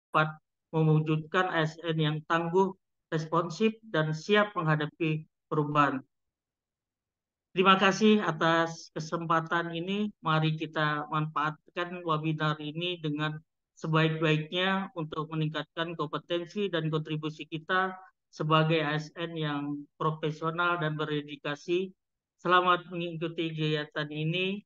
dapat mewujudkan ASN yang tangguh, responsif, dan siap menghadapi perubahan. Terima kasih atas kesempatan ini. Mari kita manfaatkan webinar ini dengan sebaik-baiknya untuk meningkatkan kompetensi dan kontribusi kita sebagai ASN yang profesional dan berdedikasi. Selamat mengikuti kegiatan ini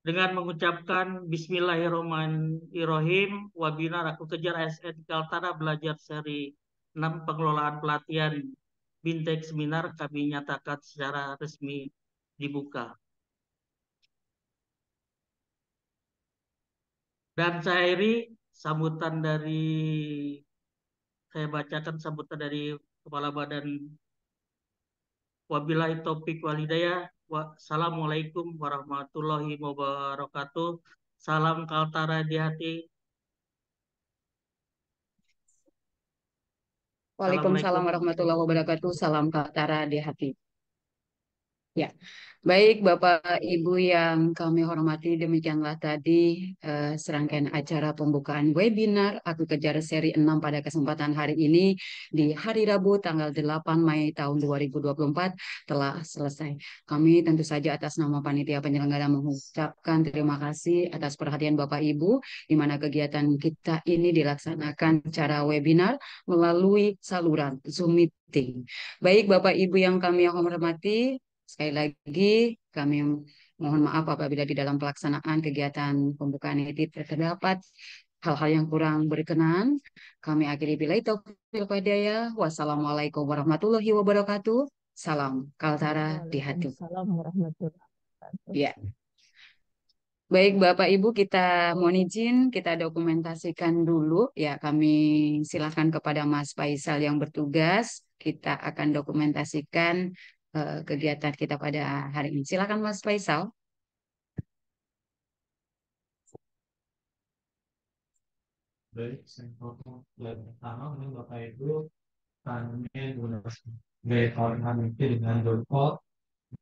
dengan mengucapkan Bismillahirrahmanirrahim. Webinar Aku Kejar ASN Kaltara Belajar seri 6 Pengelolaan Pelatihan Bintek Seminar kami nyatakan secara resmi dibuka. Dan saya akhiri sambutan dari saya bacakan sambutan dari Kepala Badan. Wabillahi taufik walhidayah. Wassalamualaikum warahmatullahi wabarakatuh. Salam Kaltara di hati. Waalaikumsalam Assalamualaikum. warahmatullahi wabarakatuh. Salam Kaltara di hati. Ya, baik Bapak Ibu yang kami hormati, demikianlah tadi serangkaian acara pembukaan webinar Aku Kejar seri 6 pada kesempatan hari ini di hari Rabu tanggal 8 Mei tahun 2024 telah selesai. Kami tentu saja atas nama panitia penyelenggara mengucapkan terima kasih atas perhatian Bapak Ibu di mana kegiatan kita ini dilaksanakan secara webinar melalui saluran Zoom meeting. Baik Bapak Ibu yang kami hormati, sekali lagi, kami mohon maaf apabila di dalam pelaksanaan kegiatan pembukaan ini terdapat hal-hal yang kurang berkenan. Kami akhiri bila taufiq hidayah. Wassalamualaikum warahmatullahi wabarakatuh. Salam Kaltara di hati. Waalaikumsalam warahmatullahi wabarakatuh. Ya, baik Bapak Ibu, kita mohon izin kita dokumentasikan dulu. Ya, kami silakan kepada Mas Faisal yang bertugas. Kita akan dokumentasikan kegiatan kita pada hari ini. Silakan Mas Faisal. Baik, saya potong slide pertama ini Bapak Ibu kami menggunakan gaya kawan itu dengan default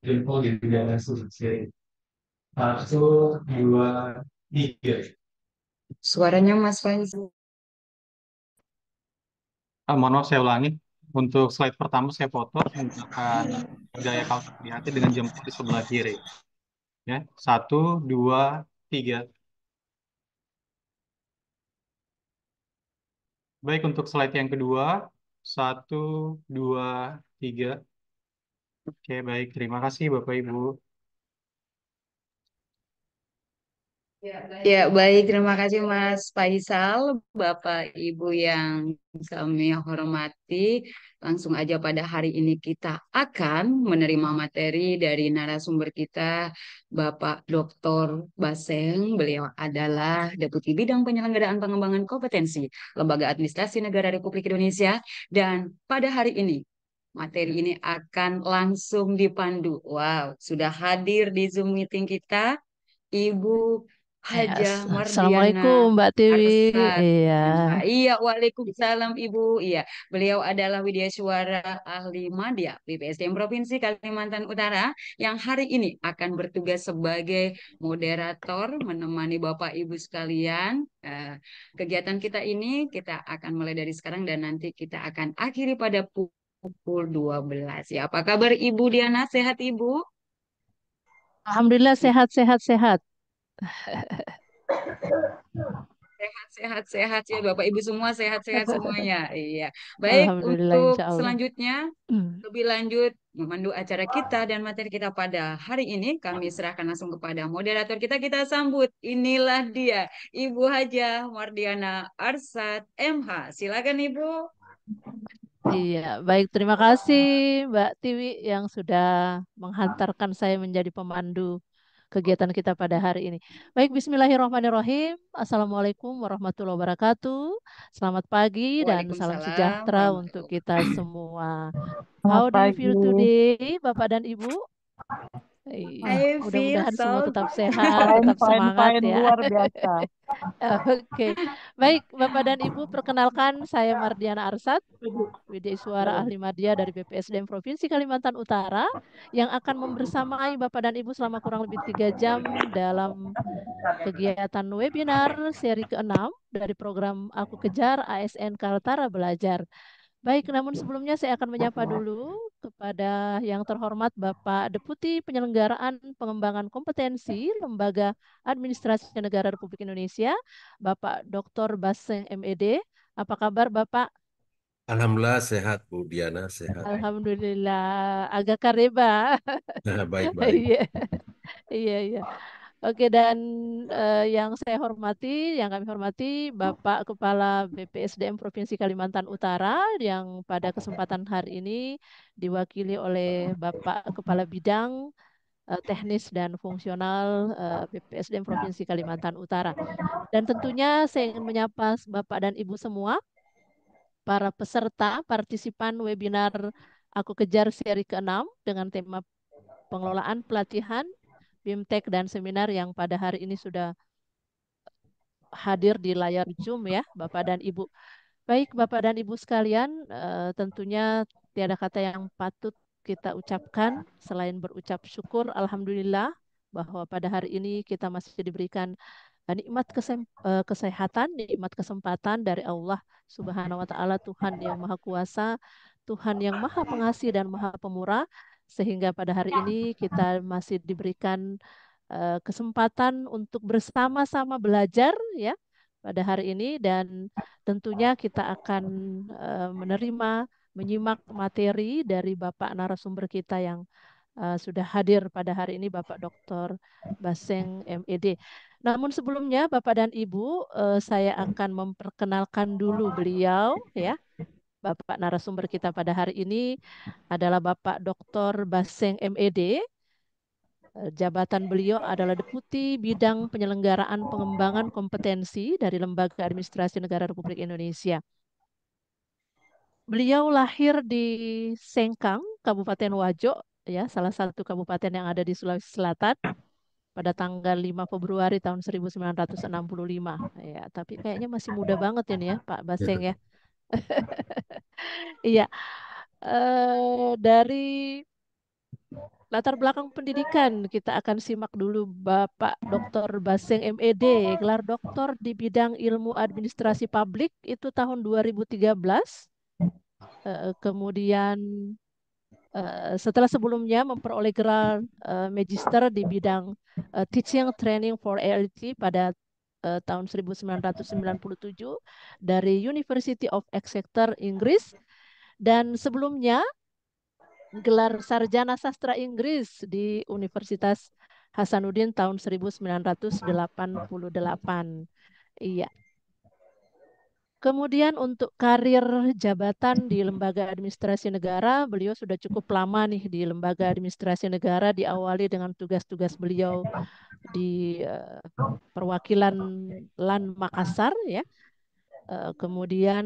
di dalam sesi 1, 2, 3. Suaranya Mas Faisal. Mohon maaf, saya ulangi. Untuk slide pertama saya foto menggunakan gaya kaus di hati dengan jempol di sebelah kiri. Ya, 1, 2, 3. Baik, untuk slide yang kedua, 1, 2, 3. Oke, baik. Terima kasih Bapak Ibu. Ya, baik. Terima kasih Mas Faisal, Bapak Ibu yang kami hormati. Langsung aja pada hari ini kita akan menerima materi dari narasumber kita, Bapak Dr. Baseng. Beliau adalah Deputi Bidang Penyelenggaraan Pengembangan Kompetensi Lembaga Administrasi Negara Republik Indonesia. Dan pada hari ini, materi ini akan langsung dipandu. Wow, sudah hadir di Zoom meeting kita Ibu Hajah Mardiana Assalamualaikum Mbak Tiwi. Arsat. Iya. Iya, Waalaikumsalam Ibu. Iya, beliau adalah Widya Suara Ahli Madya BPSDM Provinsi Kalimantan Utara yang hari ini akan bertugas sebagai moderator menemani Bapak Ibu sekalian. Kegiatan kita ini kita akan mulai dari sekarang dan nanti kita akan akhiri pada pukul 12. Ya, apa kabar Ibu Diana? Sehat Ibu? Alhamdulillah sehat sehat sehat. Sehat ya Bapak Ibu semua sehat-sehat semuanya. Iya. Baik, Alhamdulillah untuk insya Allah. selanjutnya lebih lanjut memandu acara kita dan materi kita pada hari ini kami serahkan langsung kepada moderator kita. Kita sambut. Inilah dia Ibu Hajah Mardiana Arsat MH. Silakan Ibu. Iya, baik terima kasih Mbak Tiwi yang sudah menghantarkan saya menjadi pemandu kegiatan kita pada hari ini. Baik, Bismillahirrahmanirrahim. Assalamualaikum warahmatullahi wabarakatuh. Selamat pagi dan salam Waalaikumsalam sejahtera untuk warahmatullahi kita semua. How Selamat do you pagi. feel today, Bapak dan Ibu? Iya, I feel mudah-mudahan so semua tetap sehat, Fine, tetap fine, semangat fine, ya. luar biasa. Oke, baik Bapak dan Ibu, perkenalkan saya Mardiana Arsat, Widya Suara Ahli Madya dari BPSDM Provinsi Kalimantan Utara, yang akan membersamai Bapak dan Ibu selama kurang lebih 3 jam dalam kegiatan webinar seri ke-6 dari program Aku Kejar ASN Kaltara Belajar. Baik, namun sebelumnya saya akan menyapa dulu kepada yang terhormat Bapak Deputi Penyelenggaraan Pengembangan Kompetensi Lembaga Administrasi Negara Republik Indonesia, Bapak Dr. Baseng MED. Apa kabar Bapak? Alhamdulillah sehat Bu Diana, sehat. Alhamdulillah, agak kareba. Baik-baik. Iya, iya, iya. Oke, dan yang saya hormati, yang kami hormati, Bapak Kepala BPSDM Provinsi Kalimantan Utara, yang pada kesempatan hari ini diwakili oleh Bapak Kepala Bidang Teknis dan Fungsional BPSDM Provinsi Kalimantan Utara. Dan tentunya saya ingin menyapa Bapak dan Ibu semua, para peserta, partisipan webinar Aku Kejar seri ke-6 dengan tema pengelolaan pelatihan, BIMTEK, dan seminar yang pada hari ini sudah hadir di layar Zoom ya, Bapak dan Ibu. Baik, Bapak dan Ibu sekalian, tentunya tiada kata yang patut kita ucapkan selain berucap syukur, Alhamdulillah, bahwa pada hari ini kita masih diberikan nikmat kesehatan, nikmat kesempatan dari Allah Subhanahu wa taala, Tuhan yang Maha Kuasa, Tuhan yang Maha Pengasih dan Maha Pemurah, sehingga pada hari ini kita masih diberikan kesempatan untuk bersama-sama belajar ya pada hari ini, dan tentunya kita akan menerima, menyimak materi dari Bapak narasumber kita yang sudah hadir pada hari ini, Bapak Dr. Baseng MED. Namun sebelumnya Bapak dan Ibu, saya akan memperkenalkan dulu beliau ya. Bapak narasumber kita pada hari ini adalah Bapak Dr. Baseng MED. Jabatan beliau adalah Deputi Bidang Penyelenggaraan Pengembangan Kompetensi dari Lembaga Administrasi Negara Republik Indonesia. Beliau lahir di Sengkang, Kabupaten Wajo, ya, salah satu kabupaten yang ada di Sulawesi Selatan pada tanggal 5 Februari tahun 1965. Ya, tapi kayaknya masih muda banget ini ya, Pak Baseng ya. Iya. Dari latar belakang pendidikan, kita akan simak dulu Bapak Dr. Baseng MED, gelar doktor di bidang ilmu administrasi publik itu tahun 2013. Kemudian setelah sebelumnya memperoleh gelar magister di bidang Teaching Training for ALT pada tahun 1997 dari University of Exeter, Inggris. Dan sebelumnya gelar sarjana sastra Inggris di Universitas Hasanuddin tahun 1988. Iya. Kemudian untuk karir jabatan di Lembaga Administrasi Negara, beliau sudah cukup lama nih di Lembaga Administrasi Negara, diawali dengan tugas-tugas beliau di perwakilan LAN Makassar ya. Kemudian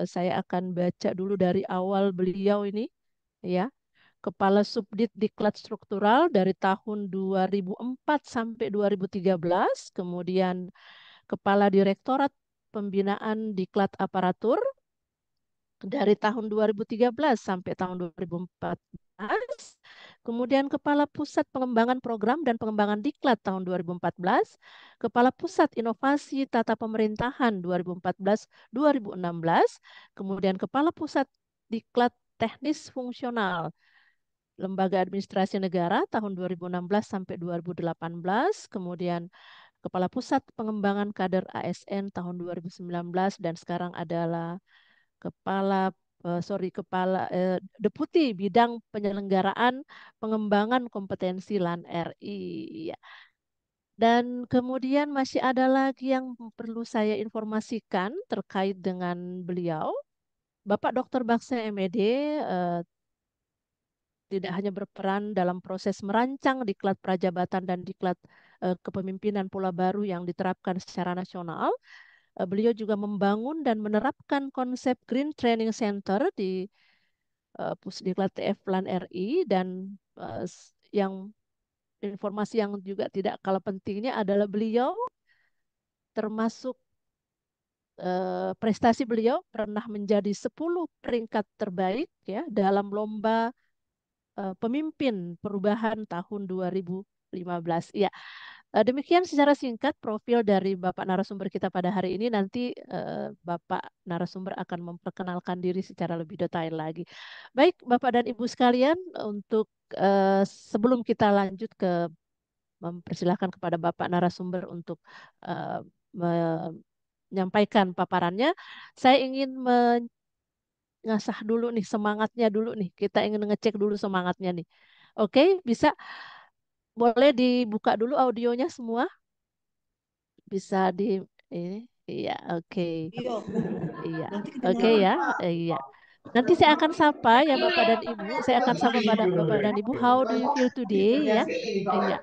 saya akan baca dulu dari awal beliau ini ya. Kepala Subdit Diklat Struktural dari tahun 2004 sampai 2013, kemudian Kepala Direktorat Pembinaan Diklat Aparatur dari tahun 2013 sampai tahun 2014, kemudian Kepala Pusat Pengembangan Program dan Pengembangan Diklat tahun 2014, Kepala Pusat Inovasi Tata Pemerintahan 2014-2016, kemudian Kepala Pusat Diklat Teknis Fungsional Lembaga Administrasi Negara tahun 2016 sampai 2018, kemudian Kepala Pusat Pengembangan Kader ASN tahun 2019, dan sekarang adalah Deputi Bidang Penyelenggaraan Pengembangan Kompetensi LAN RI. Ya. Dan kemudian masih ada lagi yang perlu saya informasikan terkait dengan beliau. Bapak Dr. Baksa MED tidak hanya berperan dalam proses merancang diklat prajabatan dan diklat kepemimpinan pola baru yang diterapkan secara nasional, beliau juga membangun dan menerapkan konsep Green Training Center di Pusdiklat TF LAN RI, dan yang informasi yang juga tidak kalah pentingnya adalah beliau termasuk prestasi beliau pernah menjadi 10 peringkat terbaik ya dalam lomba pemimpin perubahan tahun 2015. Ya, demikian secara singkat profil dari Bapak narasumber kita pada hari ini. Nanti Bapak narasumber akan memperkenalkan diri secara lebih detail lagi. Baik, Bapak dan Ibu sekalian, untuk sebelum kita lanjut ke mempersilahkan kepada Bapak narasumber untuk eh, menyampaikan paparannya, saya ingin mengasah dulu nih semangatnya dulu nih. Kita ingin ngecek dulu semangatnya nih. Oke, bisa boleh dibuka dulu audionya semua? Bisa di ini. Iya, oke. Iya. Oke ya. Iya. Nanti saya akan sapa ya Bapak dan Ibu. Saya akan sapa pada Bapak dan Ibu. How do you feel today ya? Iya.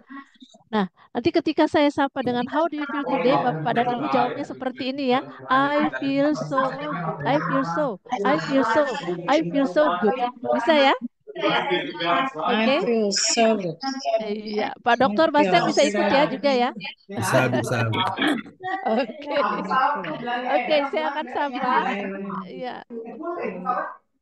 Nah, nanti ketika saya sapa dengan how do you feel today, Bapak dan Ibu jawabnya seperti ini ya. I feel so good. I feel so. I feel so. I feel so good. Bisa ya? I Oke. feel so good. Iya, Pak Dokter Baseng bisa ikut ya juga ya. Bisa, bisa. Oke. Oke, saya akan sapa. Ya. Oke,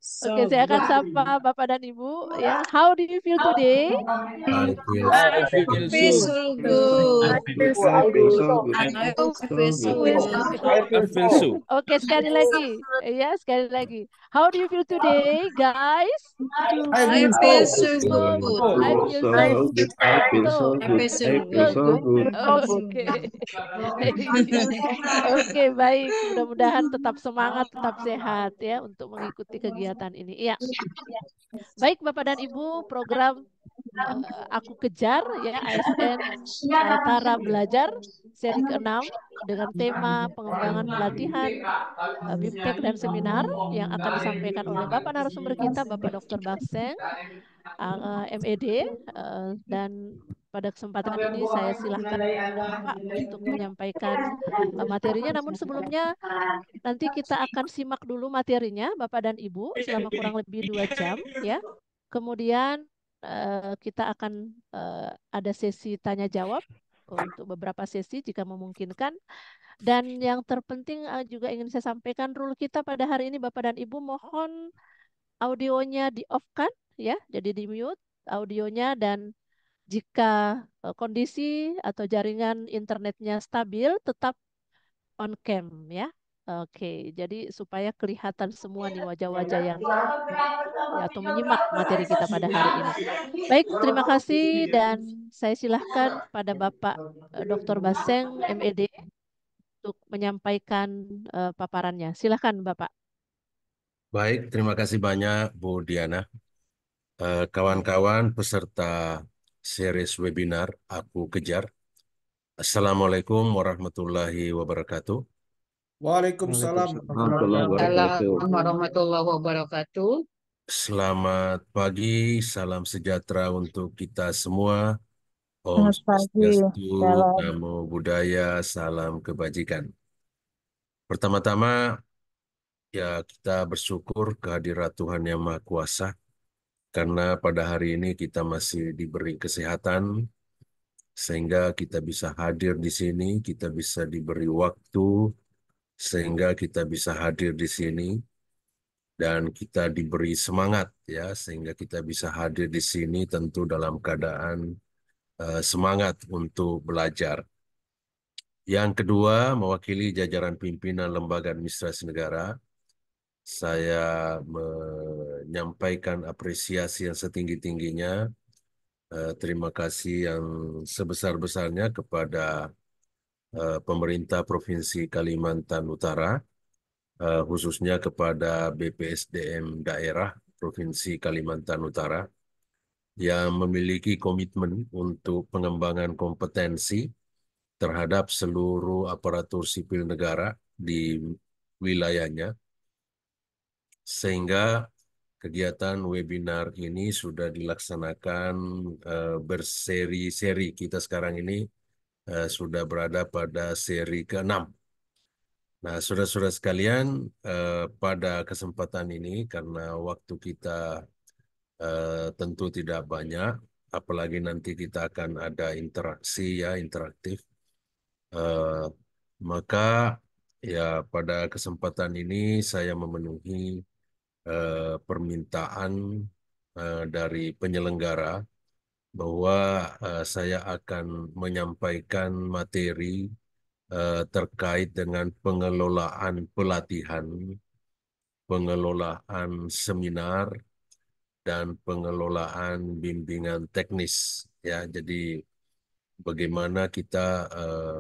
So saya akan good. sapa Bapak dan Ibu ya. How do you feel today? I feel I so feel Feel so so good. good. I feel so good. I Oh, feel so good. I feel so. oke, sekali lagi. Ya, sekali lagi. How do you feel today, guys? I feel so So good. good. I feel so so I feel so so good. good. Oke. Iya. Oke, baik. Mudah-mudahan tetap semangat, tetap sehat ya untuk mengikuti kegiatan ini. Iya. Baik, Bapak dan Ibu, program Aku Kejar ya ASN Kaltara Belajar seri ke-6 dengan tema pengembangan pelatihan BIMTEK dan seminar yang akan disampaikan oleh Bapak narasumber kita Bapak Dr. Bakseng MED dan pada kesempatan ini saya silahkan Bapak untuk menyampaikan materinya. Namun sebelumnya nanti kita akan simak dulu materinya Bapak dan Ibu selama kurang lebih 2 jam ya. Kemudian kita akan ada sesi tanya jawab untuk beberapa sesi jika memungkinkan. Dan yang terpenting juga ingin saya sampaikan rule kita pada hari ini Bapak dan Ibu mohon audionya di off kan ya, jadi di mute audionya dan jika kondisi atau jaringan internetnya stabil tetap on cam ya. Oke, jadi supaya kelihatan semua nih wajah-wajah yang ya, atau menyimak materi kita pada hari ini. Baik, terima kasih dan saya silahkan pada Bapak Dr. Baseng MED untuk menyampaikan paparannya. Silahkan Bapak. Baik, terima kasih banyak Bu Diana. Kawan-kawan peserta series webinar Aku Kejar. Assalamualaikum warahmatullahi wabarakatuh. Waalaikumsalam warahmatullahi wabarakatuh. Assalamualaikum warahmatullahi wabarakatuh. Selamat pagi, salam sejahtera untuk kita semua. Om Selamat pagi. Swastiastu, Salam. Namo Buddhaya, salam kebajikan. Pertama-tama, ya kita bersyukur kehadirat Tuhan Yang Maha Kuasa, karena pada hari ini kita masih diberi kesehatan, sehingga kita bisa hadir di sini, kita bisa diberi waktu, sehingga kita bisa hadir di sini, dan kita diberi semangat, ya, sehingga kita bisa hadir di sini tentu dalam keadaan semangat untuk belajar. Yang kedua, mewakili jajaran pimpinan Lembaga Administrasi Negara, saya menyampaikan apresiasi yang setinggi-tingginya, terima kasih yang sebesar-besarnya kepada pemerintah Provinsi Kalimantan Utara, khususnya kepada BPSDM daerah Provinsi Kalimantan Utara, yang memiliki komitmen untuk pengembangan kompetensi terhadap seluruh aparatur sipil negara di wilayahnya, sehingga kegiatan webinar ini sudah dilaksanakan berseri-seri. Kita sekarang ini sudah berada pada seri ke-6. Nah, saudara-saudara sekalian, pada kesempatan ini karena waktu kita tentu tidak banyak, apalagi nanti kita akan ada interaksi ya, interaktif. Eh, Maka ya pada kesempatan ini saya memenuhi permintaan dari penyelenggara bahwa saya akan menyampaikan materi terkait dengan pengelolaan pelatihan, pengelolaan seminar, dan pengelolaan bimbingan teknis. Ya, jadi bagaimana kita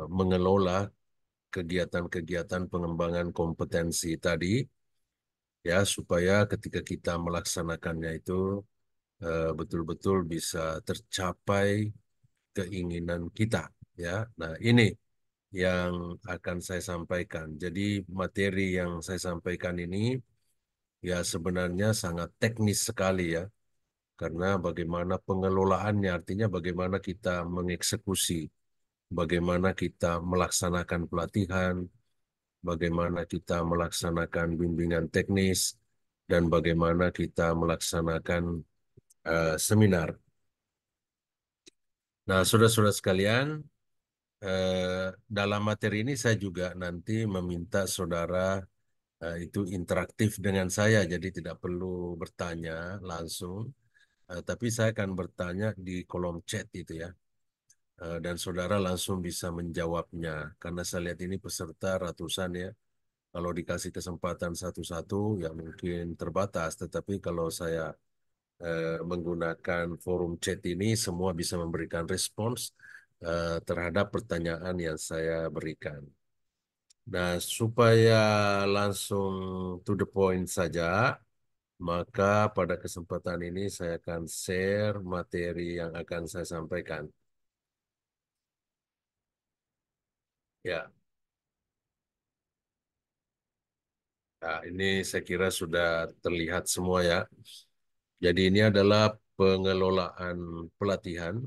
mengelola kegiatan-kegiatan pengembangan kompetensi tadi, ya supaya ketika kita melaksanakannya itu betul-betul bisa tercapai keinginan kita. Ya, nah ini yang akan saya sampaikan. Jadi materi yang saya sampaikan ini ya sebenarnya sangat teknis sekali ya, karena bagaimana pengelolaannya, artinya bagaimana kita mengeksekusi, bagaimana kita melaksanakan pelatihan, bagaimana kita melaksanakan bimbingan teknis, dan bagaimana kita melaksanakan seminar. Nah, saudara-saudara sekalian, dalam materi ini saya juga nanti meminta saudara itu interaktif dengan saya, jadi tidak perlu bertanya langsung, tapi saya akan bertanya di kolom chat itu ya. Dan saudara langsung bisa menjawabnya, karena saya lihat ini peserta ratusan ya. Kalau dikasih kesempatan satu-satu ya mungkin terbatas, tetapi kalau saya menggunakan forum chat ini, semua bisa memberikan respons terhadap pertanyaan yang saya berikan. Nah, supaya langsung to the point saja, maka pada kesempatan ini saya akan share materi yang akan saya sampaikan. Ya, nah, ini saya kira sudah terlihat semua ya. Jadi ini adalah pengelolaan pelatihan,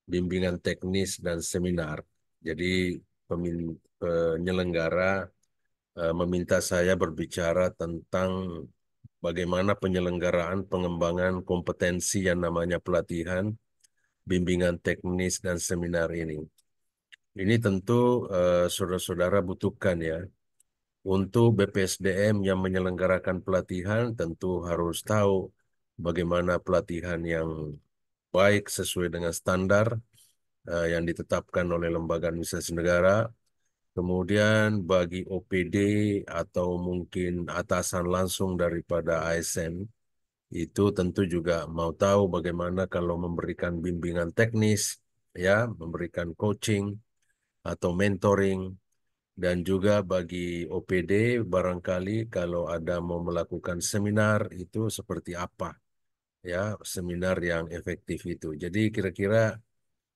bimbingan teknis, dan seminar. Jadi penyelenggara meminta saya berbicara tentang bagaimana penyelenggaraan pengembangan kompetensi yang namanya pelatihan, bimbingan teknis, dan seminar ini. Ini tentu saudara-saudara butuhkan ya. Untuk BPSDM yang menyelenggarakan pelatihan tentu harus tahu bagaimana pelatihan yang baik sesuai dengan standar yang ditetapkan oleh Lembaga Administrasi Negara. Kemudian bagi OPD atau mungkin atasan langsung daripada ASN, itu tentu juga mau tahu bagaimana kalau memberikan bimbingan teknis, ya, memberikan coaching atau mentoring. Dan juga bagi OPD, barangkali kalau ada mau melakukan seminar, itu seperti apa, ya, seminar yang efektif itu. Jadi kira-kira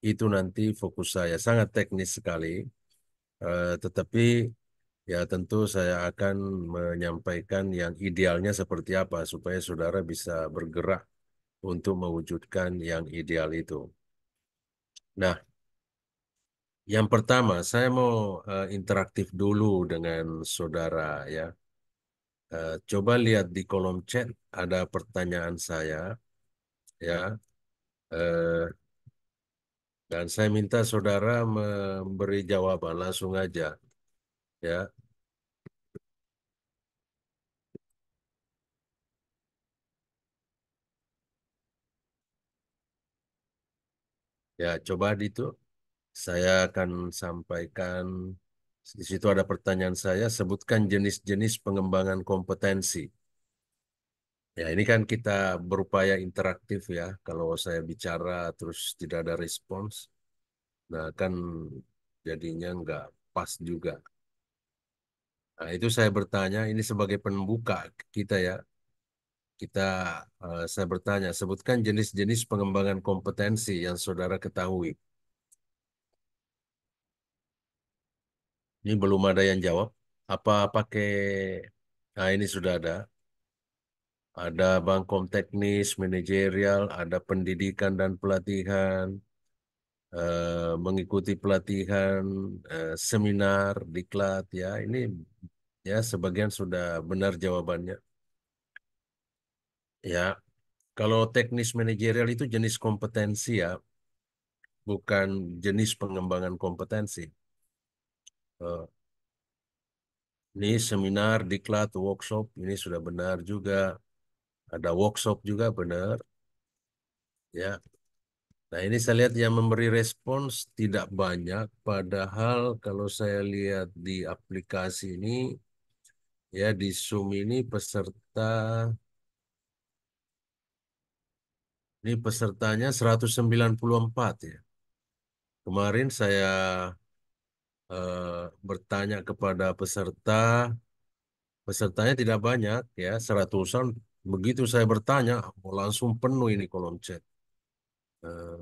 itu nanti fokus saya, sangat teknis sekali. Tetapi ya tentu saya akan menyampaikan yang idealnya seperti apa, supaya saudara bisa bergerak untuk mewujudkan yang ideal itu. Nah, yang pertama, saya mau interaktif dulu dengan saudara ya. Coba lihat di kolom chat ada pertanyaan saya ya. Eh, dan saya minta saudara memberi jawaban langsung aja ya. Ya, coba itu saya akan sampaikan. Di situ ada pertanyaan saya, sebutkan jenis-jenis pengembangan kompetensi. Ya, ini kan kita berupaya interaktif ya. Kalau saya bicara terus tidak ada respons, nah kan jadinya nggak pas juga. Nah, itu saya bertanya, ini sebagai pembuka kita ya. Saya bertanya, sebutkan jenis-jenis pengembangan kompetensi yang saudara ketahui. Ini belum ada yang jawab. Apa pakai, nah ini sudah ada. Ada bangkom teknis, manajerial, ada pendidikan dan pelatihan, mengikuti pelatihan, seminar, diklat, ya ini ya sebagian sudah benar jawabannya. Ya, Kalau teknis manajerial itu jenis kompetensi ya, bukan jenis pengembangan kompetensi. Eh, Ini seminar, diklat, workshop, ini sudah benar juga. Ada workshop juga benar. Ya. Nah ini saya lihat yang memberi respons tidak banyak. Padahal kalau saya lihat di aplikasi ini, ya di Zoom ini pesertanya 194 ya. Kemarin saya bertanya kepada pesertanya tidak banyak ya, 100-an. Begitu saya bertanya, langsung penuh ini kolom chat. Eh,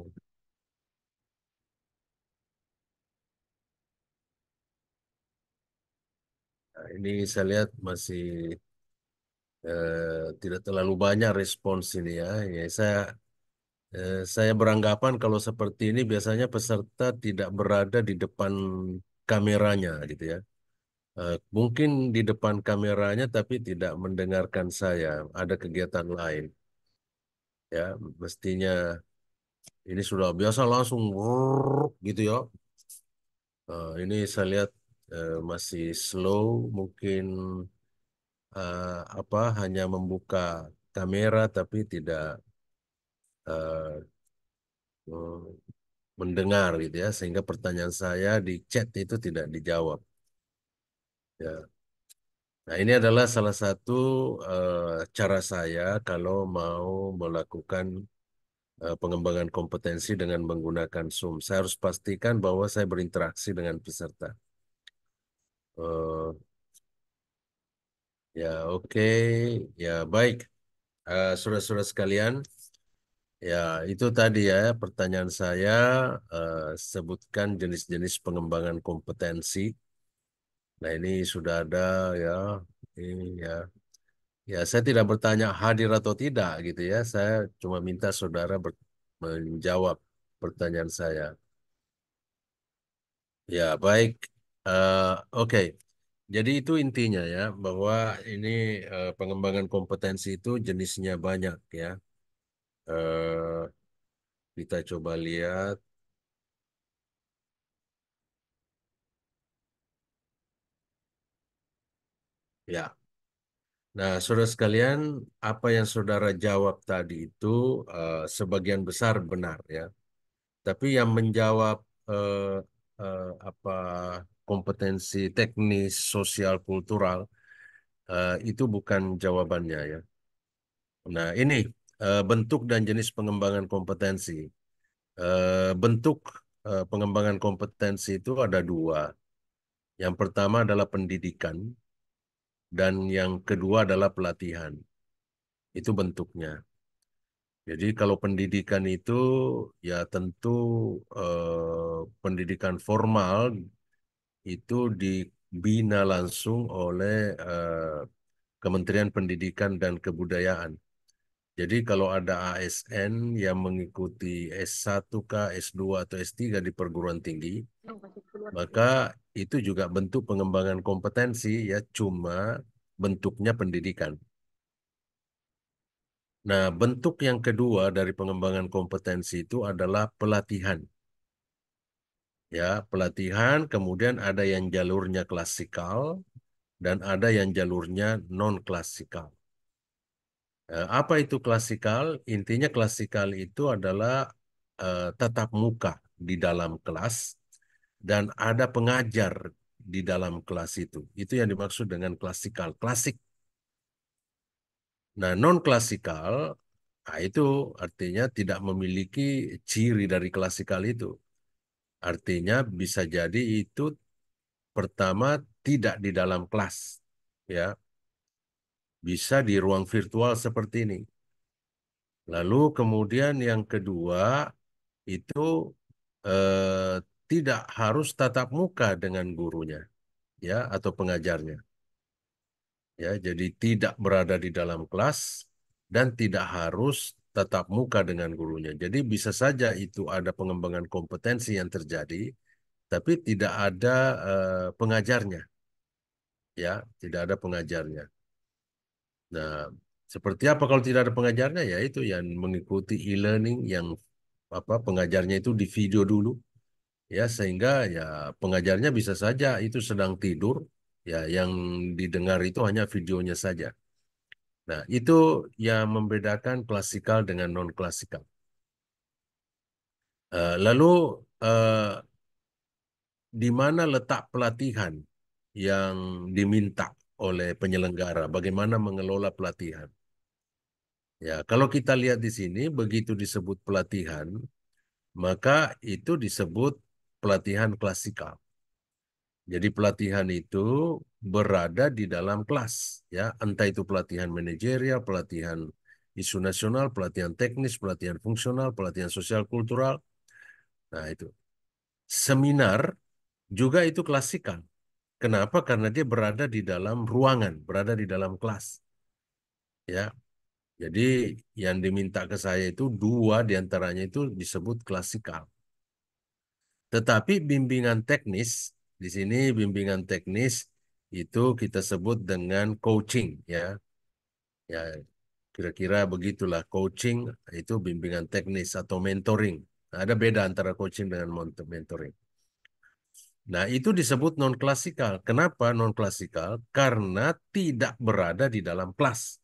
nah, ini saya lihat masih tidak terlalu banyak respons ini ya. Ya saya beranggapan kalau seperti ini biasanya peserta tidak berada di depan kameranya gitu ya. Mungkin di depan kameranya tapi tidak mendengarkan saya. Ada kegiatan lain ya. Mestinya ini sudah biasa langsung "Wrrr" gitu ya. Ini saya lihat masih slow, mungkin hanya membuka kamera tapi tidak eh, eh, mendengar gitu ya, sehingga pertanyaan saya di chat itu tidak dijawab. Ya. Nah, ini adalah salah satu cara saya kalau mau melakukan pengembangan kompetensi dengan menggunakan Zoom. Saya harus pastikan bahwa saya berinteraksi dengan peserta. Eh, ya, oke. Ya, baik. Saudara-saudara sekalian, ya itu tadi ya pertanyaan saya, sebutkan jenis-jenis pengembangan kompetensi. Nah, ini sudah ada ya. Ini ya. Ya, saya tidak bertanya hadir atau tidak gitu ya. Saya cuma minta saudara menjawab pertanyaan saya. Ya, baik. Oke. Jadi itu intinya ya, bahwa ini pengembangan kompetensi itu jenisnya banyak ya. Eh, kita coba lihat. Ya. Nah, saudara sekalian, apa yang saudara jawab tadi itu sebagian besar benar ya. Tapi yang menjawab eh, apa kompetensi teknis, sosial, kultural itu bukan jawabannya ya. Nah, ini bentuk dan jenis pengembangan kompetensi. Bentuk pengembangan kompetensi itu ada dua. Yang pertama adalah pendidikan dan yang kedua adalah pelatihan. Itu bentuknya. Jadi kalau pendidikan itu ya tentu pendidikan formal itu dibina langsung oleh Kementerian Pendidikan dan Kebudayaan. Jadi kalau ada ASN yang mengikuti S1 kah, S2 atau S3 di perguruan tinggi, maka itu juga bentuk pengembangan kompetensi ya, cuma bentuknya pendidikan. Nah, bentuk yang kedua dari pengembangan kompetensi itu adalah pelatihan. Ya, pelatihan kemudian ada yang jalurnya klasikal dan ada yang jalurnya non-klasikal. Apa itu klasikal? Intinya klasikal itu adalah tatap muka di dalam kelas dan ada pengajar di dalam kelas itu. Itu yang dimaksud dengan klasikal, klasik. Nah, non-klasikal, nah itu artinya tidak memiliki ciri dari klasikal itu. Artinya bisa jadi itu pertama tidak di dalam kelas, ya, bisa di ruang virtual seperti ini. Lalu kemudian yang kedua itu eh, tidak harus tatap muka dengan gurunya, ya, atau pengajarnya, ya. Jadi tidak berada di dalam kelas dan tidak harus tatap muka dengan gurunya. Jadi bisa saja itu ada pengembangan kompetensi yang terjadi, tapi tidak ada pengajarnya, ya, tidak ada pengajarnya. Nah, Seperti apa kalau tidak ada pengajarnya? Ya itu yang mengikuti e-learning yang pengajarnya itu di video dulu, ya sehingga ya pengajarnya bisa saja itu sedang tidur, ya yang didengar itu hanya videonya saja. Nah, itu yang membedakan klasikal dengan non-klasikal. Lalu di mana letak pelatihan yang diminta oleh penyelenggara? Bagaimana mengelola pelatihan? Ya, kalau kita lihat di sini, begitu disebut pelatihan, maka itu disebut pelatihan klasikal. Jadi pelatihan itu berada di dalam kelas, ya, entah itu pelatihan manajerial, pelatihan isu nasional, pelatihan teknis, pelatihan fungsional, pelatihan sosial kultural. Nah, itu. Seminar juga itu klasikal. Kenapa? Karena dia berada di dalam ruangan, berada di dalam kelas. Ya, jadi yang diminta ke saya itu dua diantaranya itu disebut klasikal. Tetapi bimbingan teknis, di sini bimbingan teknis itu kita sebut dengan coaching, ya. Ya, kira-kira begitulah coaching itu bimbingan teknis atau mentoring. Nah, ada beda antara coaching dengan mentoring. Nah, itu disebut non-klasikal. Kenapa non-klasikal? Karena tidak berada di dalam kelas.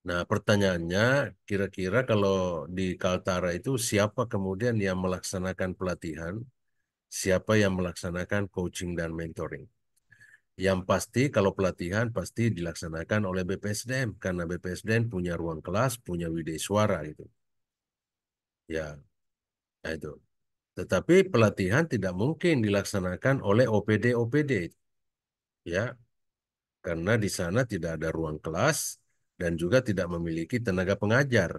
Nah, pertanyaannya, kira-kira kalau di Kaltara itu siapa kemudian yang melaksanakan pelatihan, siapa yang melaksanakan coaching dan mentoring? Yang pasti kalau pelatihan pasti dilaksanakan oleh BPSDM, karena BPSDM punya ruang kelas, punya Wideswara gitu. Ya, nah itu. Tetapi pelatihan tidak mungkin dilaksanakan oleh OPD-OPD, ya, karena di sana tidak ada ruang kelas dan juga tidak memiliki tenaga pengajar.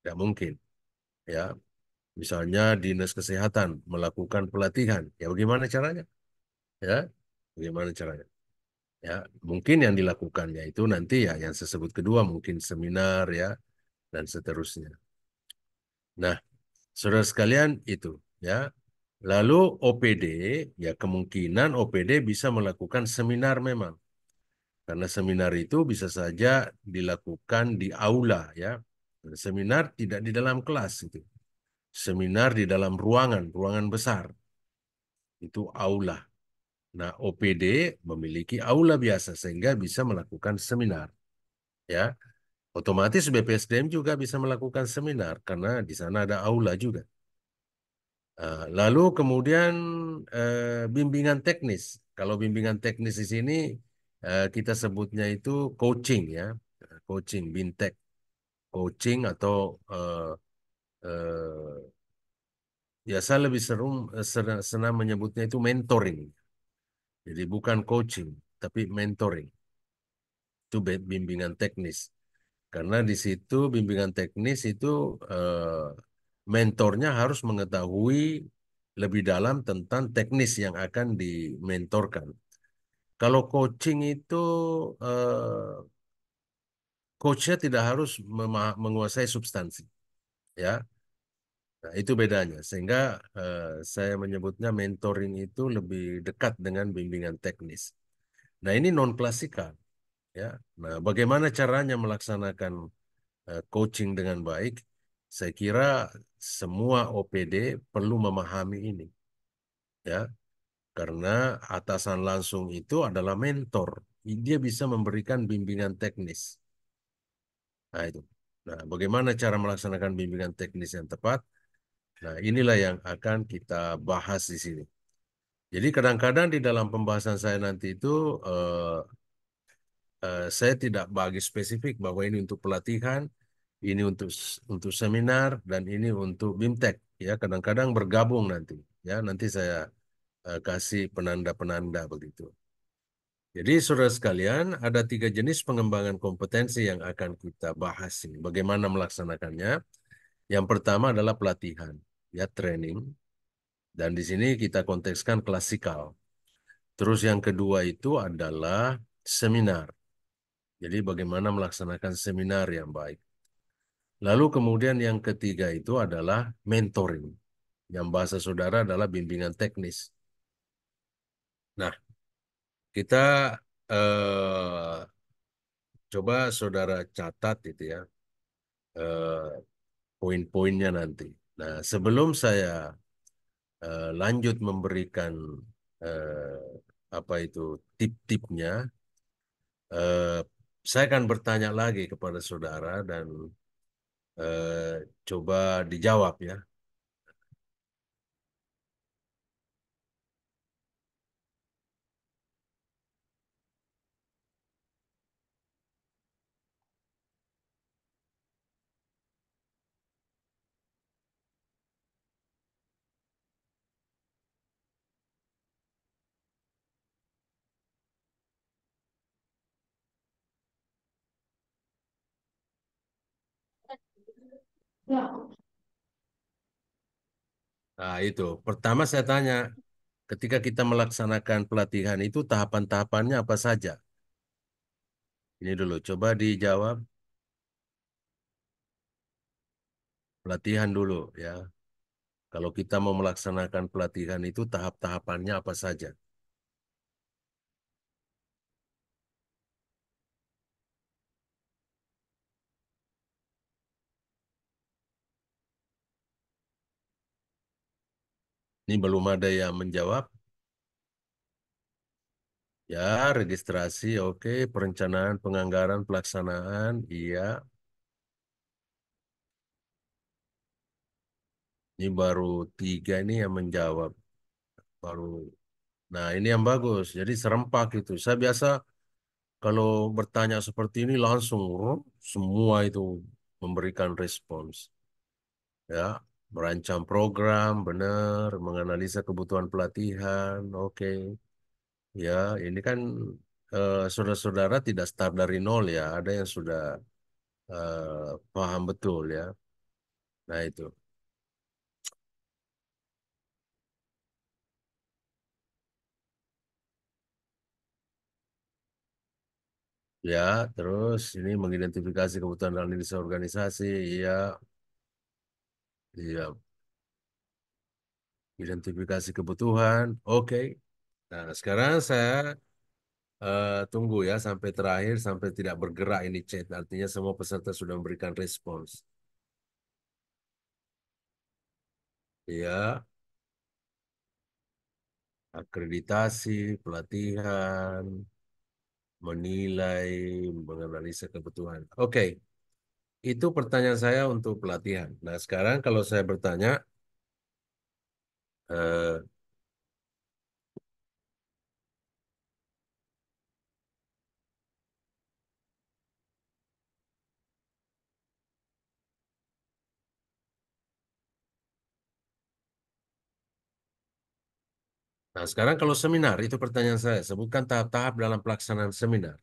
Tidak mungkin, ya. Misalnya Dinas Kesehatan melakukan pelatihan, ya bagaimana caranya? Ya, bagaimana caranya? Ya, mungkin yang dilakukannya itu nanti ya yang saya sebut kedua mungkin seminar ya dan seterusnya. Nah, saudara sekalian itu ya. Lalu OPD ya kemungkinan OPD bisa melakukan seminar memang. Karena seminar itu bisa saja dilakukan di aula ya. Seminar tidak di dalam kelas itu. Seminar di dalam ruangan, ruangan besar. Itu aula. Nah, OPD memiliki aula biasa sehingga bisa melakukan seminar. Ya, otomatis BPSDM juga bisa melakukan seminar karena di sana ada aula juga. Lalu kemudian bimbingan teknis. Kalau bimbingan teknis di sini kita sebutnya itu coaching ya, coaching, bintek, coaching atau eh, ya saya lebih senang menyebutnya itu mentoring. Jadi bukan coaching, tapi mentoring. Itu bimbingan teknis. Karena di situ bimbingan teknis itu mentornya harus mengetahui lebih dalam tentang teknis yang akan dimentorkan. Kalau coaching itu coachnya tidak harus menguasai substansi, ya. Nah, itu bedanya. Sehingga saya menyebutnya mentoring itu lebih dekat dengan bimbingan teknis. Nah, ini non klasikal, ya. Nah, bagaimana caranya melaksanakan coaching dengan baik? Saya kira semua OPD perlu memahami ini, ya. Karena atasan langsung itu adalah mentor. Dia bisa memberikan bimbingan teknis. Nah, itu. Nah, bagaimana cara melaksanakan bimbingan teknis yang tepat? Nah, inilah yang akan kita bahas di sini. Jadi kadang-kadang di dalam pembahasan saya nanti itu saya tidak bagi spesifik bahwa ini untuk pelatihan, ini untuk seminar dan ini untuk BIMTEK. Ya, kadang-kadang bergabung nanti. Ya, nanti saya kasih penanda-penanda begitu. Jadi, saudara sekalian, ada 3 jenis pengembangan kompetensi yang akan kita bahas ini. Bagaimana melaksanakannya? Yang pertama adalah pelatihan, ya training. Dan di sini kita kontekskan klasikal. Terus yang kedua itu adalah seminar. Jadi bagaimana melaksanakan seminar yang baik. Lalu kemudian yang ketiga itu adalah mentoring. Yang bahasa saudara adalah bimbingan teknis. Nah, kita coba saudara catat itu ya, eh, poin-poinnya nanti. Nah, sebelum saya lanjut memberikan eh, apa itu tip-tipnya, eh, saya akan bertanya lagi kepada saudara dan coba dijawab ya. Nah, itu. Pertama saya tanya, ketika kita melaksanakan pelatihan itu tahapan-tahapannya apa saja? Ini dulu, coba dijawab. Pelatihan dulu ya. Kalau kita mau melaksanakan pelatihan itu tahap-tahapannya apa saja? Ini belum ada yang menjawab. Ya, registrasi, oke. Perencanaan, penganggaran, pelaksanaan, iya. Ini baru 3 ini yang menjawab. Baru. Nah, ini yang bagus. Jadi serempak itu. Saya biasa kalau bertanya seperti ini langsung semua itu memberikan respons. Ya, merancang program, benar, menganalisa kebutuhan pelatihan, oke. Ya, ini kan saudara-saudara tidak start dari nol ya, ada yang sudah paham betul ya. Nah itu. Ya, terus ini mengidentifikasi kebutuhan dan analisa organisasi, iya, iya, identifikasi kebutuhan, oke. Nah, sekarang saya tunggu ya sampai terakhir, sampai tidak bergerak ini chat, artinya semua peserta sudah memberikan respons. Ya, akreditasi, pelatihan, menilai, menganalisa kebutuhan. Oke, itu pertanyaan saya untuk pelatihan. Nah, sekarang kalau saya bertanya, eh, nah sekarang kalau seminar, itu pertanyaan saya. Sebutkan tahap-tahap dalam pelaksanaan seminar.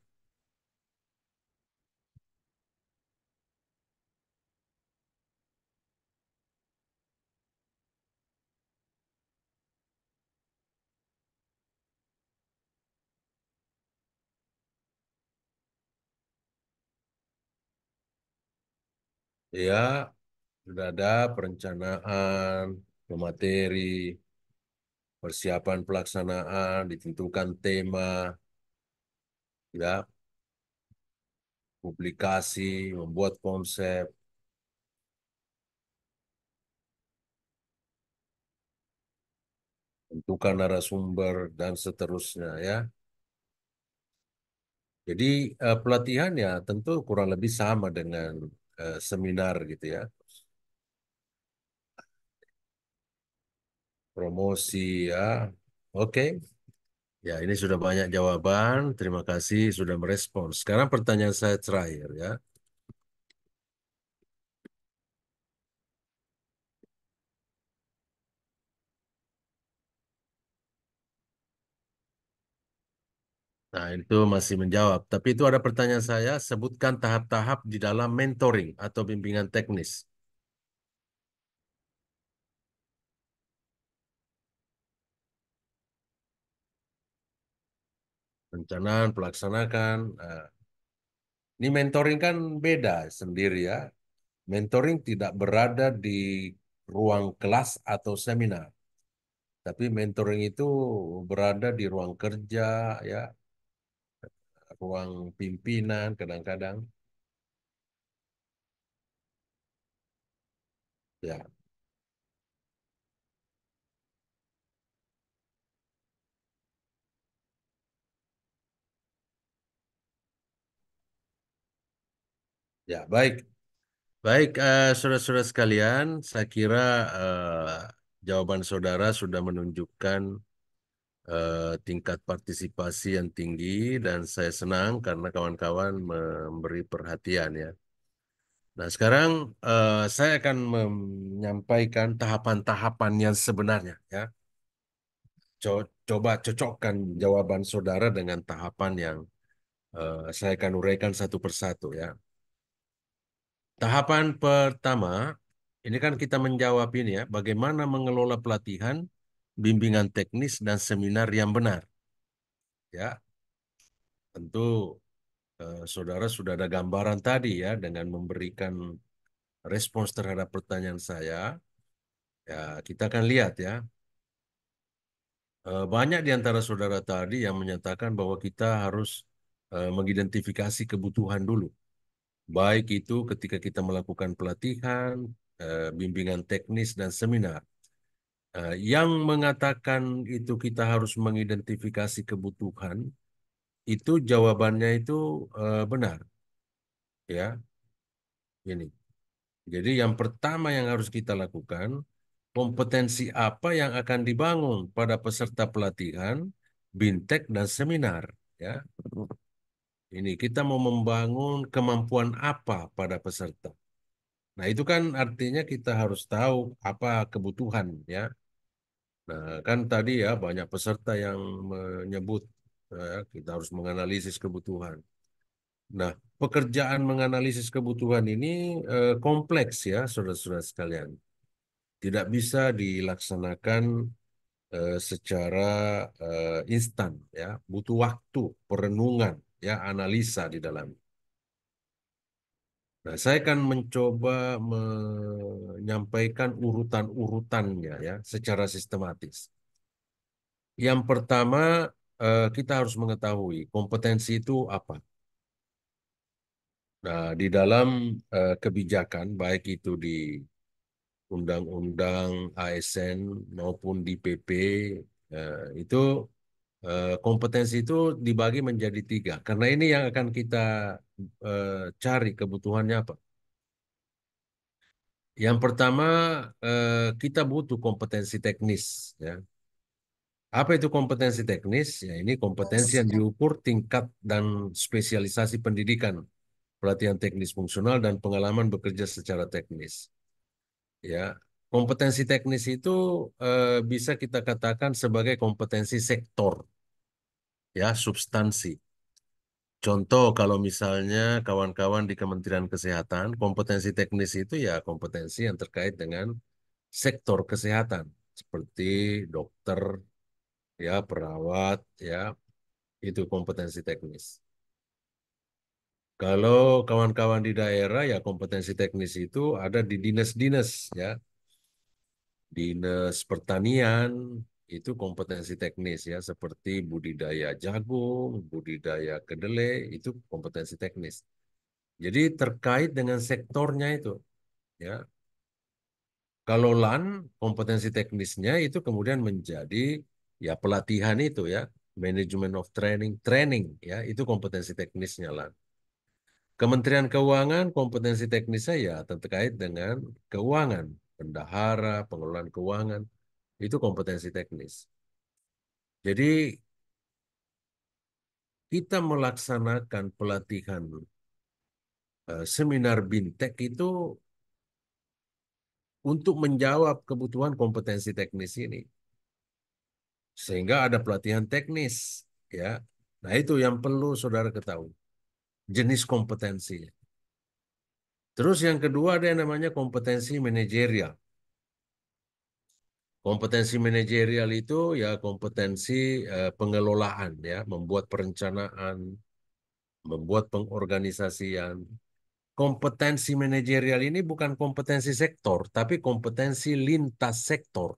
Ya, sudah ada perencanaan, pemateri, persiapan pelaksanaan, ditentukan tema, ya, publikasi, membuat konsep, tentukan narasumber, dan seterusnya, ya. Jadi pelatihan ya tentu kurang lebih sama dengan seminar gitu ya. Promosi ya. Oke. Ya, ini sudah banyak jawaban. Terima kasih sudah merespons. Sekarang pertanyaan saya terakhir ya. Nah, itu masih menjawab. Tapi itu ada pertanyaan saya, sebutkan tahap-tahap di dalam mentoring atau bimbingan teknis. Perencanaan, pelaksanakan. Nah, ini mentoring kan beda sendiri ya. Mentoring tidak berada di ruang kelas atau seminar. Tapi mentoring itu berada di ruang kerja, ya, ruang pimpinan kadang-kadang. Ya, ya baik. Baik, saudara-saudara sekalian, saya kira jawaban saudara sudah menunjukkan tingkat partisipasi yang tinggi dan saya senang karena kawan-kawan memberi perhatian ya. Nah, sekarang saya akan menyampaikan tahapan-tahapan yang sebenarnya ya. Coba cocokkan jawaban saudara dengan tahapan yang saya akan uraikan satu persatu ya. Tahapan pertama, ini kan kita menjawab ini ya, bagaimana mengelola pelatihan, bimbingan teknis dan seminar yang benar. Ya, tentu saudara sudah ada gambaran tadi ya dengan memberikan respons terhadap pertanyaan saya. Ya, kita akan lihat ya. Banyak di antara saudara tadi yang menyatakan bahwa kita harus mengidentifikasi kebutuhan dulu. Baik itu ketika kita melakukan pelatihan, bimbingan teknis dan seminar. Yang mengatakan itu kita harus mengidentifikasi kebutuhan, itu jawabannya itu benar. Ya, ini. Jadi yang pertama yang harus kita lakukan, kompetensi apa yang akan dibangun pada peserta pelatihan, bintek dan seminar. Ya, ini kita mau membangun kemampuan apa pada peserta. Nah, itu kan artinya kita harus tahu apa kebutuhan ya. Nah, kan tadi ya banyak peserta yang menyebut kita harus menganalisis kebutuhan. Nah, pekerjaan menganalisis kebutuhan ini kompleks ya, saudara-saudara sekalian. Tidak bisa dilaksanakan secara instan ya, butuh waktu, perenungan, ya, analisa di dalam. Nah, saya akan mencoba menyampaikan urutan-urutannya ya, secara sistematis. Yang pertama, kita harus mengetahui kompetensi itu apa. Nah, di dalam kebijakan, baik itu di Undang-Undang ASN maupun di PP, itu kompetensi itu dibagi menjadi 3. Karena ini yang akan kita cari kebutuhannya apa. Yang pertama, kita butuh kompetensi teknis. Ya. Apa itu kompetensi teknis? Ya, ini kompetensi yang diukur tingkat dan spesialisasi pendidikan, pelatihan teknis fungsional, dan pengalaman bekerja secara teknis. Ya, kompetensi teknis itu bisa kita katakan sebagai kompetensi sektor, ya, substansi. Contoh kalau misalnya kawan-kawan di Kementerian Kesehatan, kompetensi teknis itu ya kompetensi yang terkait dengan sektor kesehatan, seperti dokter, ya, perawat, ya, itu kompetensi teknis. Kalau kawan-kawan di daerah, ya kompetensi teknis itu ada di dinas-dinas, ya. Dinas pertanian itu kompetensi teknis ya seperti budidaya jagung, budidaya kedelai itu kompetensi teknis. Jadi terkait dengan sektornya itu ya. Kalau LAN kompetensi teknisnya itu kemudian menjadi ya pelatihan itu ya, management of training, training ya, itu kompetensi teknisnya LAN. Kementerian Keuangan kompetensi teknisnya ya terkait dengan keuangan, bendahara, pengelolaan keuangan. Itu kompetensi teknis. Jadi kita melaksanakan pelatihan seminar bintek itu untuk menjawab kebutuhan kompetensi teknis ini. Sehingga ada pelatihan teknis, ya. Nah, itu yang perlu saudara ketahui. Jenis kompetensi. Terus yang kedua ada yang namanya kompetensi manajerial. Kompetensi manajerial itu ya kompetensi pengelolaan ya, membuat perencanaan, membuat pengorganisasian. Kompetensi manajerial ini bukan kompetensi sektor, tapi kompetensi lintas sektor.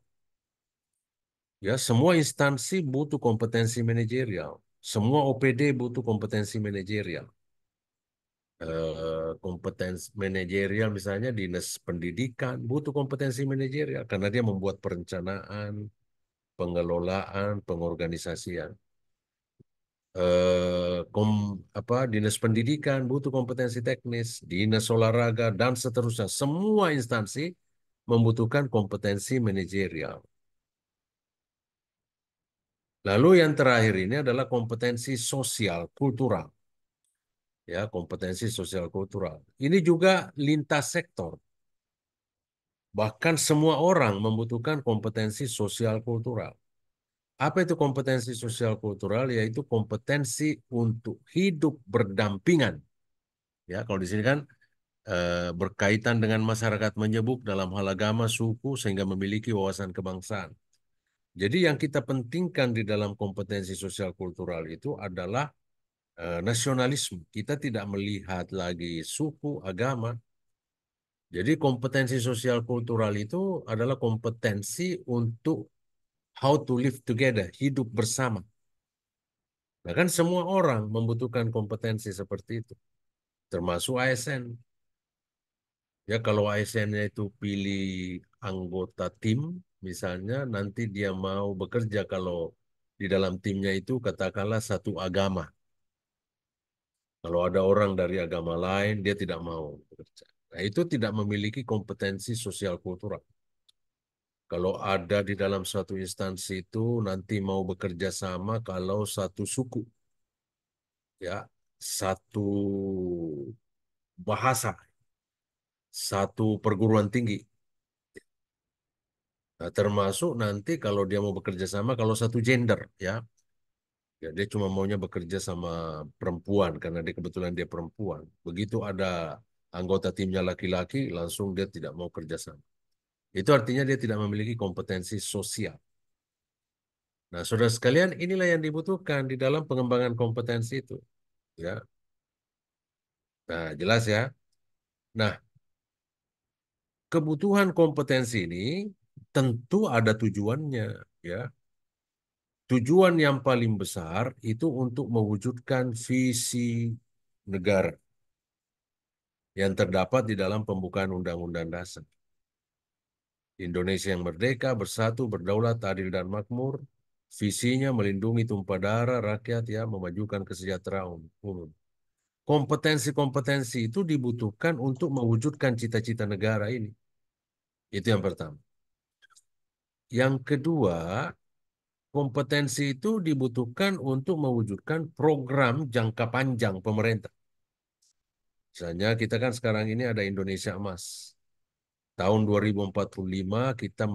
Ya, semua instansi butuh kompetensi manajerial. Semua OPD butuh kompetensi manajerial. Kompetensi manajerial misalnya dinas pendidikan butuh kompetensi manajerial karena dia membuat perencanaan, pengelolaan, pengorganisasian. Dinas pendidikan butuh kompetensi teknis, dinas olahraga dan seterusnya. Semua instansi membutuhkan kompetensi manajerial. Lalu yang terakhir ini adalah kompetensi sosial kultural. Ya, kompetensi sosial kultural. Ini juga lintas sektor. Bahkan semua orang membutuhkan kompetensi sosial kultural. Apa itu kompetensi sosial kultural? Yaitu kompetensi untuk hidup berdampingan. Ya, kalau di sini kan berkaitan dengan masyarakat menyebut dalam hal agama, suku, sehingga memiliki wawasan kebangsaan. Jadi yang kita pentingkan di dalam kompetensi sosial kultural itu adalah nasionalisme. Kita tidak melihat lagi suku, agama. Jadi kompetensi sosial kultural itu adalah kompetensi untuk how to live together, hidup bersama. Nah kan semua orang membutuhkan kompetensi seperti itu, termasuk ASN. Ya kalau ASN-nya itu pilih anggota tim, misalnya nanti dia mau bekerja kalau di dalam timnya itu katakanlah satu agama. Kalau ada orang dari agama lain, dia tidak mau bekerja. Nah itu tidak memiliki kompetensi sosial kultural. Kalau ada di dalam suatu instansi itu nanti mau bekerja sama kalau satu suku, ya, satu bahasa, satu perguruan tinggi. Nah, termasuk nanti kalau dia mau bekerja sama kalau satu gender, ya, ya dia cuma maunya bekerja sama perempuan karena dia kebetulan dia perempuan. Begitu ada anggota timnya laki-laki, langsung dia tidak mau kerja sama. Itu artinya dia tidak memiliki kompetensi sosial. Nah, saudara sekalian, inilah yang dibutuhkan di dalam pengembangan kompetensi itu, ya. Nah, jelas ya. Nah, kebutuhan kompetensi ini tentu ada tujuannya, ya. Tujuan yang paling besar itu untuk mewujudkan visi negara yang terdapat di dalam pembukaan Undang-Undang Dasar. Indonesia yang merdeka, bersatu, berdaulat, adil dan makmur. Visinya melindungi tumpah darah rakyat, ya, memajukan kesejahteraan umum. Kompetensi-kompetensi itu dibutuhkan untuk mewujudkan cita-cita negara ini. Itu yang pertama. Yang kedua, kompetensi itu dibutuhkan untuk mewujudkan program jangka panjang pemerintah. Misalnya kita kan sekarang ini ada Indonesia Emas. Tahun 2045 kita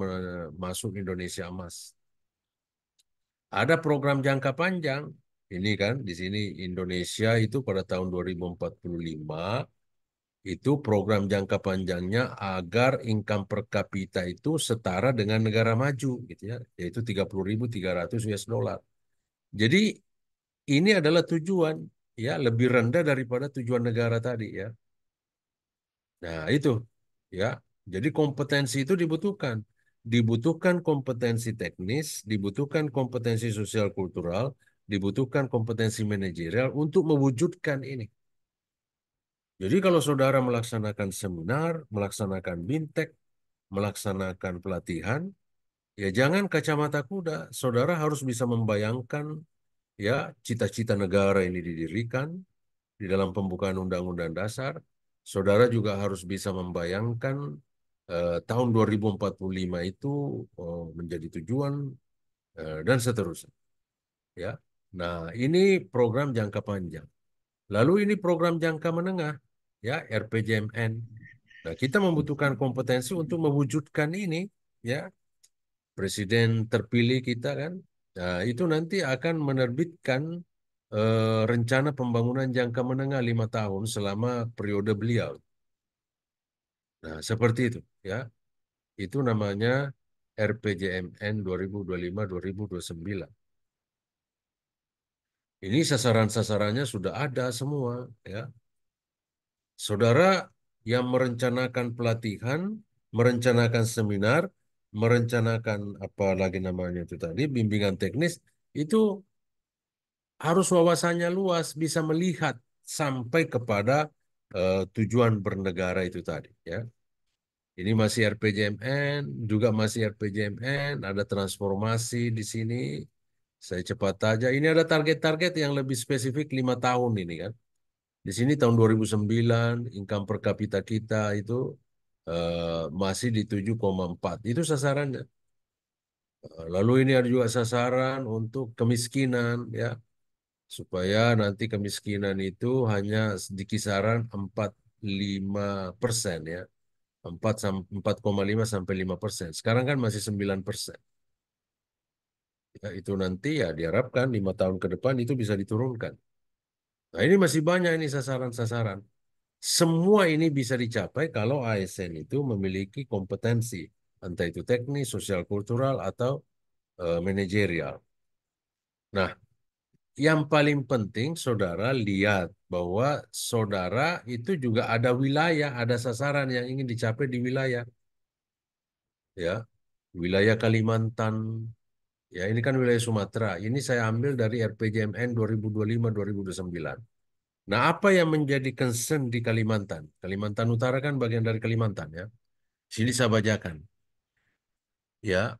masuk Indonesia Emas. Ada program jangka panjang. Ini kan di sini Indonesia itu pada tahun 2045 itu program jangka panjangnya agar income per kapita itu setara dengan negara maju gitu ya, yaitu 30.300 US dollar. Jadi ini adalah tujuan ya lebih rendah daripada tujuan negara tadi ya. Nah, itu ya. Jadi kompetensi itu dibutuhkan. Dibutuhkan kompetensi teknis, dibutuhkan kompetensi sosial kultural, dibutuhkan kompetensi manajerial untuk mewujudkan ini. Jadi kalau saudara melaksanakan seminar, melaksanakan bintek, melaksanakan pelatihan, ya jangan kacamata kuda. Saudara harus bisa membayangkan ya cita-cita negara ini didirikan di dalam pembukaan Undang-Undang Dasar. Saudara juga harus bisa membayangkan tahun 2045 itu menjadi tujuan dan seterusnya. Ya. Nah, ini program jangka panjang. Lalu ini program jangka menengah, ya RPJMN. Nah, kita membutuhkan kompetensi untuk mewujudkan ini, ya. Presiden terpilih kita kan, nah, itu nanti akan menerbitkan rencana pembangunan jangka menengah 5 tahun selama periode beliau. Nah, seperti itu, ya. Itu namanya RPJMN 2025-2029. Ini sasaran-sasarannya sudah ada semua, ya. Saudara yang merencanakan pelatihan, merencanakan seminar, merencanakan apa lagi namanya itu tadi, bimbingan teknis, itu harus wawasannya luas, bisa melihat sampai kepada tujuan bernegara itu tadi, ya. Ini masih RPJMN, juga masih RPJMN, ada transformasi di sini. Saya cepat aja. Ini ada target-target yang lebih spesifik 5 tahun ini kan. Di sini tahun 2009, income per kapita kita itu masih di 7,4. Itu sasarannya. Lalu ini ada juga sasaran untuk kemiskinan, ya. Supaya nanti kemiskinan itu hanya di kisaran 45%, ya. 4,5 sampai 5%. Sekarang kan masih 9%. Ya, itu nanti ya diharapkan 5 tahun ke depan itu bisa diturunkan. Nah, ini masih banyak ini sasaran-sasaran. Semua ini bisa dicapai kalau ASN itu memiliki kompetensi, entah itu teknis, sosial kultural, atau manajerial. Nah, yang paling penting saudara lihat bahwa saudara itu juga ada wilayah, ada sasaran yang ingin dicapai di wilayah. Ya, wilayah Kalimantan, ya ini kan wilayah Sumatera. Ini saya ambil dari RPJMN 2025-2029. Nah, apa yang menjadi concern di Kalimantan? Kalimantan Utara kan bagian dari Kalimantan, ya. Sini saya bacakan. Ya,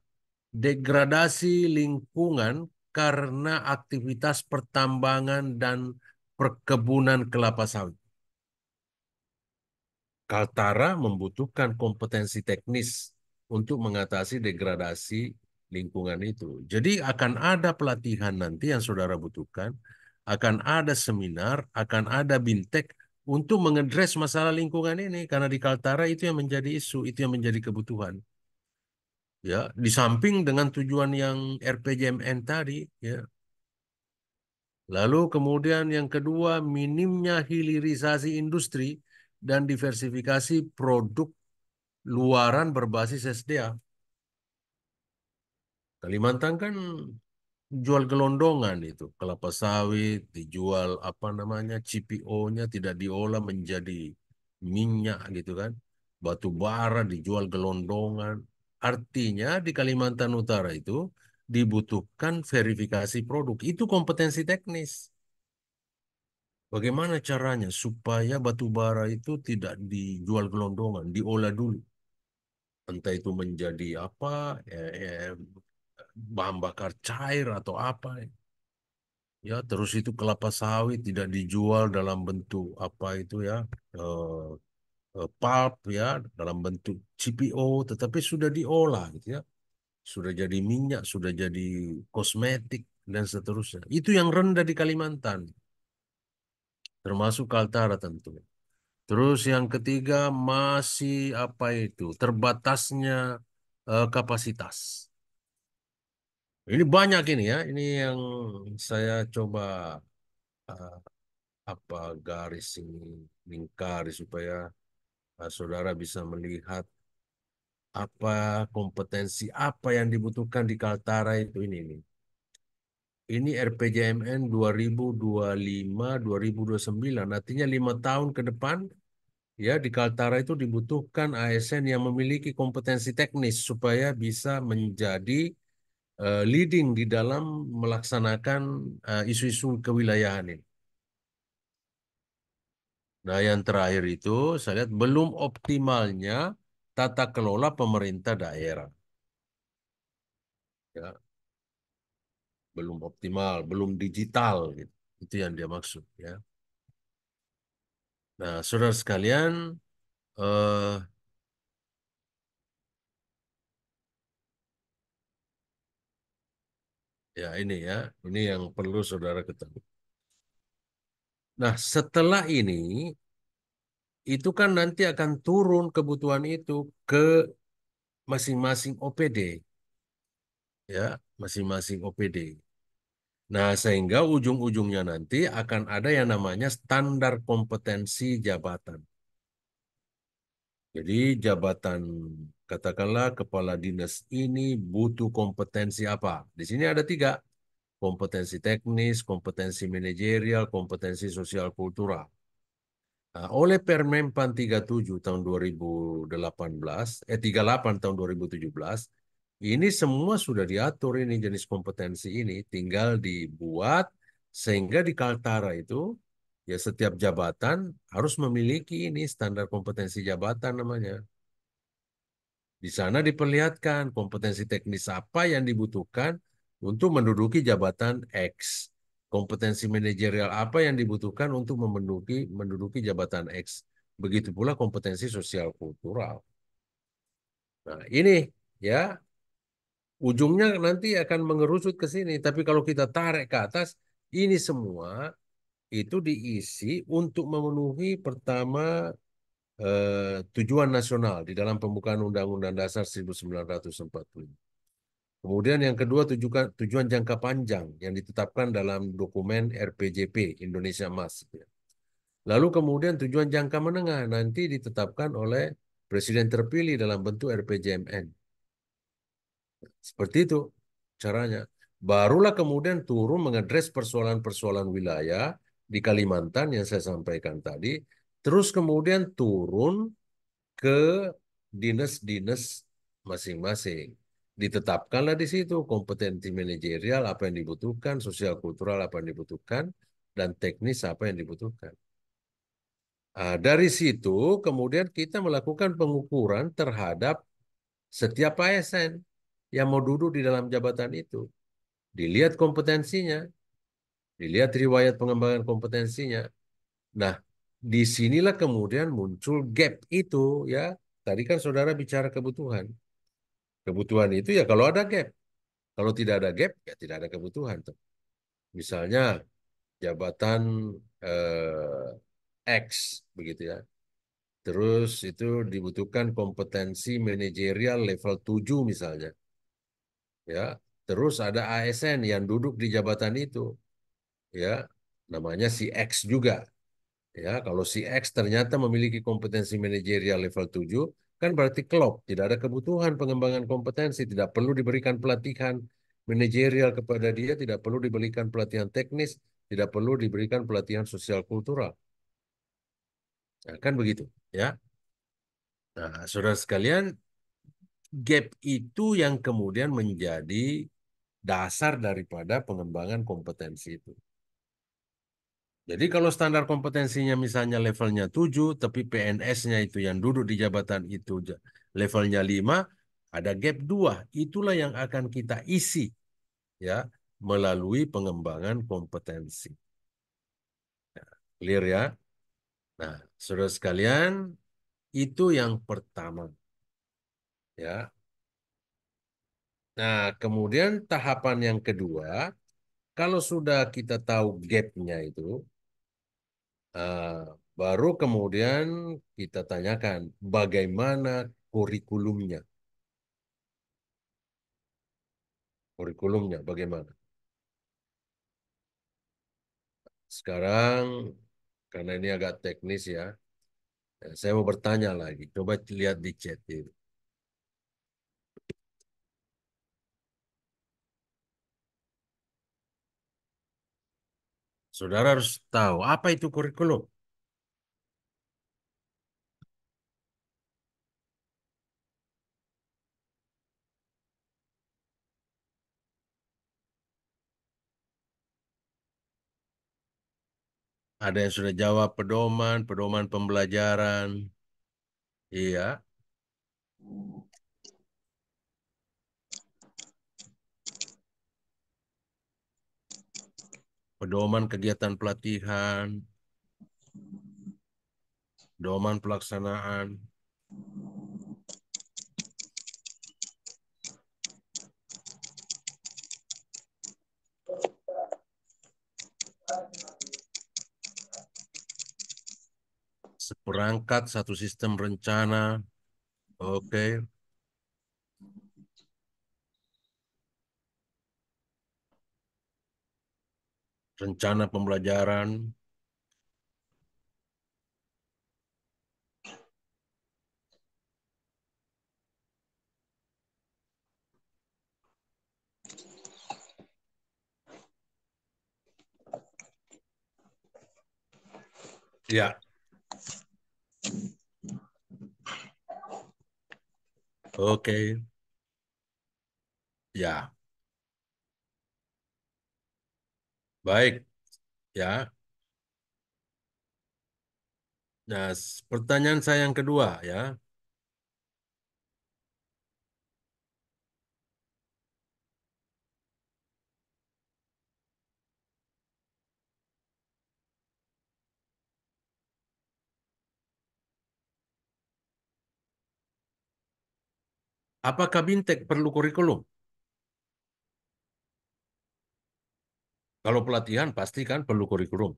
degradasi lingkungan karena aktivitas pertambangan dan perkebunan kelapa sawit. Kaltara membutuhkan kompetensi teknis untuk mengatasi degradasi lingkungan itu. Jadi akan ada pelatihan nanti yang saudara butuhkan, akan ada seminar, akan ada bintek untuk mengedres masalah lingkungan ini karena di Kaltara itu yang menjadi isu, itu yang menjadi kebutuhan. Ya, di samping dengan tujuan yang RPJMN tadi, ya. Lalu kemudian yang kedua, minimnya hilirisasi industri dan diversifikasi produk luaran berbasis SDA. Kalimantan kan jual gelondongan itu, kelapa sawit dijual apa namanya CPO-nya tidak diolah menjadi minyak gitu kan. Batu bara dijual gelondongan. Artinya di Kalimantan Utara itu dibutuhkan verifikasi produk. Itu kompetensi teknis. Bagaimana caranya supaya batu bara itu tidak dijual gelondongan, diolah dulu. Entah itu menjadi apa, bahan bakar cair atau apa. Ya, terus itu kelapa sawit tidak dijual dalam bentuk apa itu ya, eh, pulp ya, dalam bentuk CPO, tetapi sudah diolah gitu ya. Sudah jadi minyak, sudah jadi kosmetik, dan seterusnya. Itu yang rendah di Kalimantan, termasuk Kaltara tentu. Terus yang ketiga masih apa itu terbatasnya kapasitas. Ini banyak ini ya. Ini yang saya coba eh, apa garis ini lingkari supaya saudara bisa melihat apa kompetensi apa yang dibutuhkan di Kaltara itu ini nih. Ini RPJMN 2025-2029. Artinya 5 tahun ke depan. Ya, di Kaltara itu dibutuhkan ASN yang memiliki kompetensi teknis supaya bisa menjadi leading di dalam melaksanakan isu-isu kewilayahan ini. Nah, yang terakhir itu saya lihat belum optimalnya tata kelola pemerintah daerah. Ya, belum optimal, belum digital gitu. Itu yang dia maksud ya. Nah, saudara sekalian, eh, ya ini yang perlu saudara ketahui. Nah, setelah ini itu kan nanti akan turun kebutuhan itu ke masing-masing OPD, ya, masing-masing OPD. Nah, sehingga ujung-ujungnya nanti akan ada yang namanya standar kompetensi jabatan. Jadi jabatan, katakanlah kepala dinas ini butuh kompetensi apa? Di sini ada 3, kompetensi teknis, kompetensi manajerial, kompetensi sosial kultural. Nah, oleh Permenpan 37 tahun 2018, 38 tahun 2017, ini semua sudah diatur ini jenis kompetensi ini, tinggal dibuat Sehingga di Kaltara itu, ya setiap jabatan harus memiliki ini standar kompetensi jabatan namanya. Di sana diperlihatkan kompetensi teknis apa yang dibutuhkan untuk menduduki jabatan X. Kompetensi manajerial apa yang dibutuhkan untuk menduduki jabatan X. Begitu pula kompetensi sosial kultural. Nah, ini ya ujungnya nanti akan mengerucut ke sini. Tapi kalau kita tarik ke atas, ini semua itu diisi untuk memenuhi pertama tujuan nasional di dalam pembukaan Undang-Undang Dasar 1945. Kemudian yang kedua tujuan jangka panjang yang ditetapkan dalam dokumen RPJP Indonesia Emas. Lalu kemudian tujuan jangka menengah nanti ditetapkan oleh Presiden terpilih dalam bentuk RPJMN. Seperti itu caranya. Barulah kemudian turun mengadres persoalan-persoalan wilayah di Kalimantan yang saya sampaikan tadi. Terus kemudian turun ke dinas-dinas masing-masing. Ditetapkanlah di situ kompetensi manajerial apa yang dibutuhkan, sosial kultural apa yang dibutuhkan, dan teknis apa yang dibutuhkan. Dari situ kemudian kita melakukan pengukuran terhadap setiap ASN yang mau duduk di dalam jabatan itu. Dilihat kompetensinya, dilihat riwayat pengembangan kompetensinya. Nah, disinilah kemudian muncul gap itu ya. Tadi kan saudara bicara kebutuhan. Kebutuhan itu ya kalau ada gap. Kalau tidak ada gap, ya tidak ada kebutuhan. Misalnya jabatan X, begitu ya. Terus itu dibutuhkan kompetensi manajerial level 7 misalnya. Ya, terus ada ASN yang duduk di jabatan itu. Ya, namanya si X juga. Ya, kalau si X ternyata memiliki kompetensi manajerial level 7, kan berarti klop, tidak ada kebutuhan pengembangan kompetensi, tidak perlu diberikan pelatihan manajerial kepada dia, tidak perlu diberikan pelatihan teknis, tidak perlu diberikan pelatihan sosial kultural. Nah, kan begitu, ya. Nah, saudara sekalian, gap itu yang kemudian menjadi dasar daripada pengembangan kompetensi itu. Jadi kalau standar kompetensinya misalnya levelnya 7, tapi PNS-nya itu yang duduk di jabatan itu levelnya 5, ada gap 2. Itulah yang akan kita isi ya melalui pengembangan kompetensi. Clear ya? Nah, saudara sekalian, itu yang pertama. Ya. Nah, kemudian tahapan yang kedua, kalau sudah kita tahu gap-nya itu, ah, baru kemudian kita tanyakan bagaimana kurikulumnya. Kurikulumnya bagaimana? Sekarang, karena ini agak teknis ya, saya mau bertanya lagi. Coba lihat di chat itu. Saudara harus tahu apa itu kurikulum. Ada yang sudah jawab pedoman, pedoman pembelajaran. Iya. Pedoman kegiatan pelatihan, pedoman pelaksanaan. Seperangkat satu sistem rencana. Oke. Rencana pembelajaran. Ya. Oke. Ya. Baik. Ya. Nah, pertanyaan saya yang kedua ya. Apakah Bintek perlu kurikulum? Kalau pelatihan pasti kan perlu kurikulum.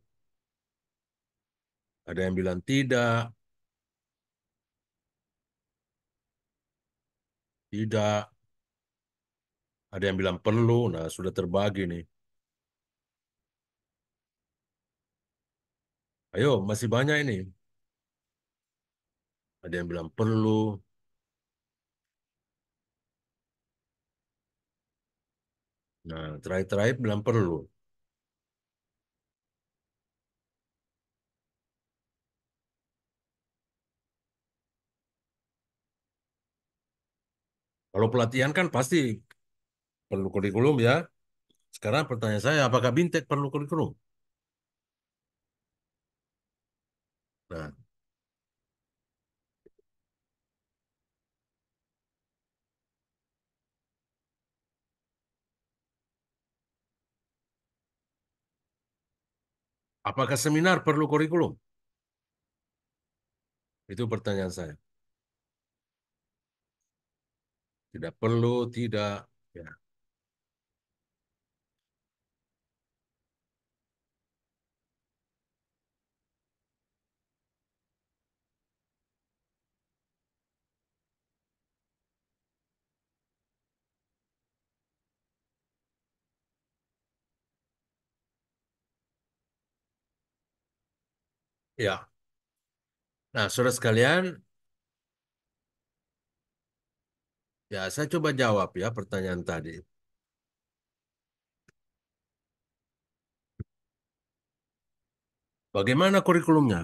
Ada yang bilang tidak, tidak. Ada yang bilang perlu. Nah, sudah terbagi nih. Ayo, masih banyak ini. Ada yang bilang perlu. Nah, terakhir-terakhir bilang perlu. Kalau pelatihan kan pasti perlu kurikulum ya. Sekarang pertanyaan saya, apakah Bintek perlu kurikulum? Nah, apakah seminar perlu kurikulum? Itu pertanyaan saya. Tidak perlu, tidak. Ya, ya. Nah, saudara sekalian, ya saya coba jawab ya pertanyaan tadi. Bagaimana kurikulumnya?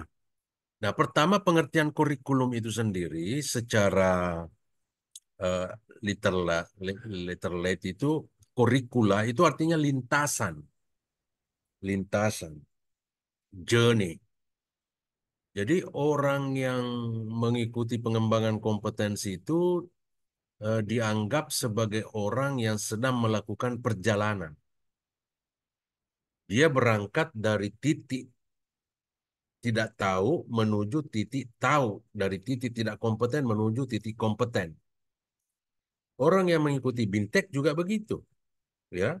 Nah, pertama pengertian kurikulum itu sendiri secara eh, literate itu kurikula itu artinya lintasan, lintasan, journey. Jadi orang yang mengikuti pengembangan kompetensi itu dianggap sebagai orang yang sedang melakukan perjalanan. Dia berangkat dari titik tidak tahu menuju titik tahu, dari titik tidak kompeten menuju titik kompeten. Orang yang mengikuti Bintek juga begitu, ya.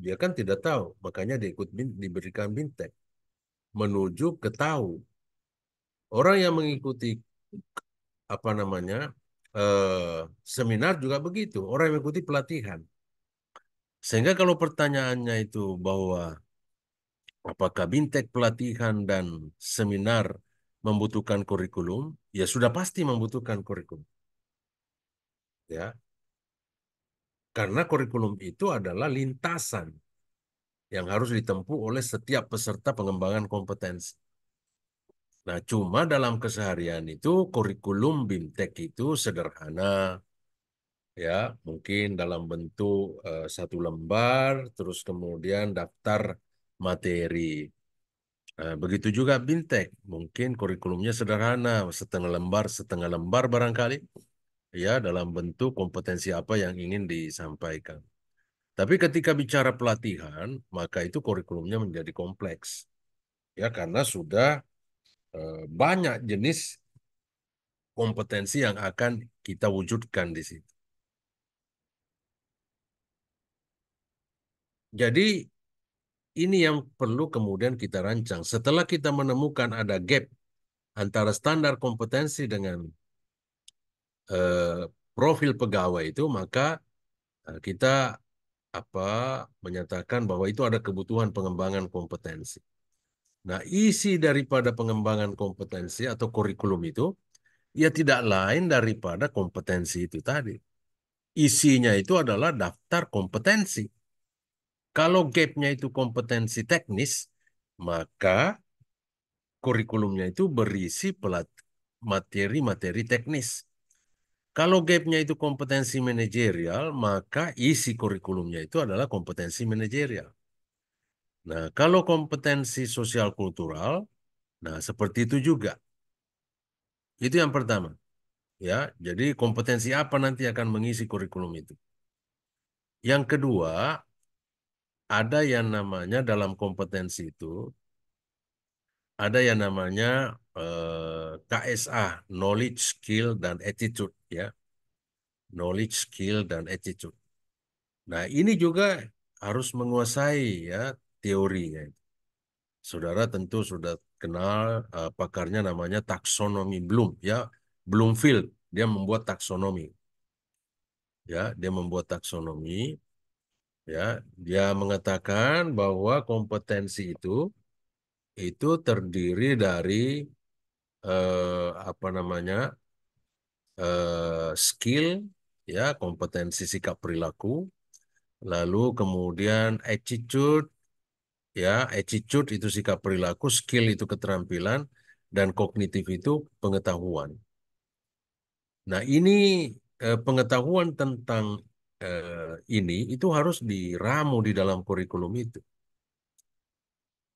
Dia kan tidak tahu, makanya dia diberikan Bintek menuju ke tahu. Orang yang mengikuti apa namanya seminar juga begitu, orang yang mengikuti pelatihan. Sehingga kalau pertanyaannya itu bahwa apakah Bintek pelatihan dan seminar membutuhkan kurikulum, ya sudah pasti membutuhkan kurikulum, ya. Karena kurikulum itu adalah lintasan yang harus ditempuh oleh setiap peserta pengembangan kompetensi. Nah, cuma dalam keseharian itu kurikulum BIMTEK itu sederhana, ya, mungkin dalam bentuk satu lembar, terus kemudian daftar materi. Begitu juga BIMTEK, mungkin kurikulumnya sederhana, setengah lembar barangkali, ya, dalam bentuk kompetensi apa yang ingin disampaikan. Tapi ketika bicara pelatihan, maka itu kurikulumnya menjadi kompleks, ya, karena sudah banyak jenis kompetensi yang akan kita wujudkan di situ. Jadi ini yang perlu kemudian kita rancang. Setelah kita menemukan ada gap antara standar kompetensi dengan eh, profil pegawai itu, maka kita apa menyatakan bahwa itu ada kebutuhan pengembangan kompetensi. Nah, isi daripada pengembangan kompetensi atau kurikulum itu ya tidak lain daripada kompetensi itu tadi. Isinya itu adalah daftar kompetensi. Kalau gapnya itu kompetensi teknis, maka kurikulumnya itu berisi materi-materi teknis. Kalau gapnya itu kompetensi manajerial, maka isi kurikulumnya itu adalah kompetensi manajerial. Nah, kalau kompetensi sosial kultural, nah seperti itu juga. Itu yang pertama, ya. Jadi kompetensi apa nanti akan mengisi kurikulum itu? Yang kedua, ada yang namanya dalam kompetensi itu, ada yang namanya KSA, Knowledge, Skill, dan Attitude, ya. Knowledge, Skill, dan Attitude. Nah, ini juga harus menguasai ya teorinya. Saudara tentu sudah kenal pakarnya namanya taksonomi Bloom, ya. Bloomfield, dia membuat taksonomi. Ya, dia membuat taksonomi, ya. Dia mengatakan bahwa kompetensi itu terdiri dari apa namanya? Skill, ya, kompetensi sikap perilaku, lalu kemudian attitude, ya, attitude itu sikap perilaku, skill itu keterampilan, dan kognitif itu pengetahuan. Nah, ini pengetahuan tentang ini itu harus diramu di dalam kurikulum itu.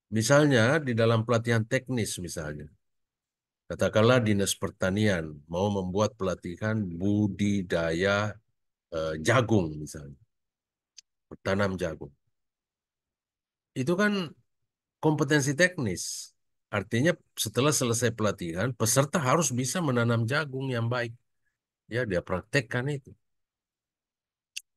Misalnya di dalam pelatihan teknis misalnya, katakanlah Dinas Pertanian mau membuat pelatihan budidaya jagung misalnya, tanam jagung. Itu kan kompetensi teknis. Artinya setelah selesai pelatihan, peserta harus bisa menanam jagung yang baik. Ya, dia praktekkan itu.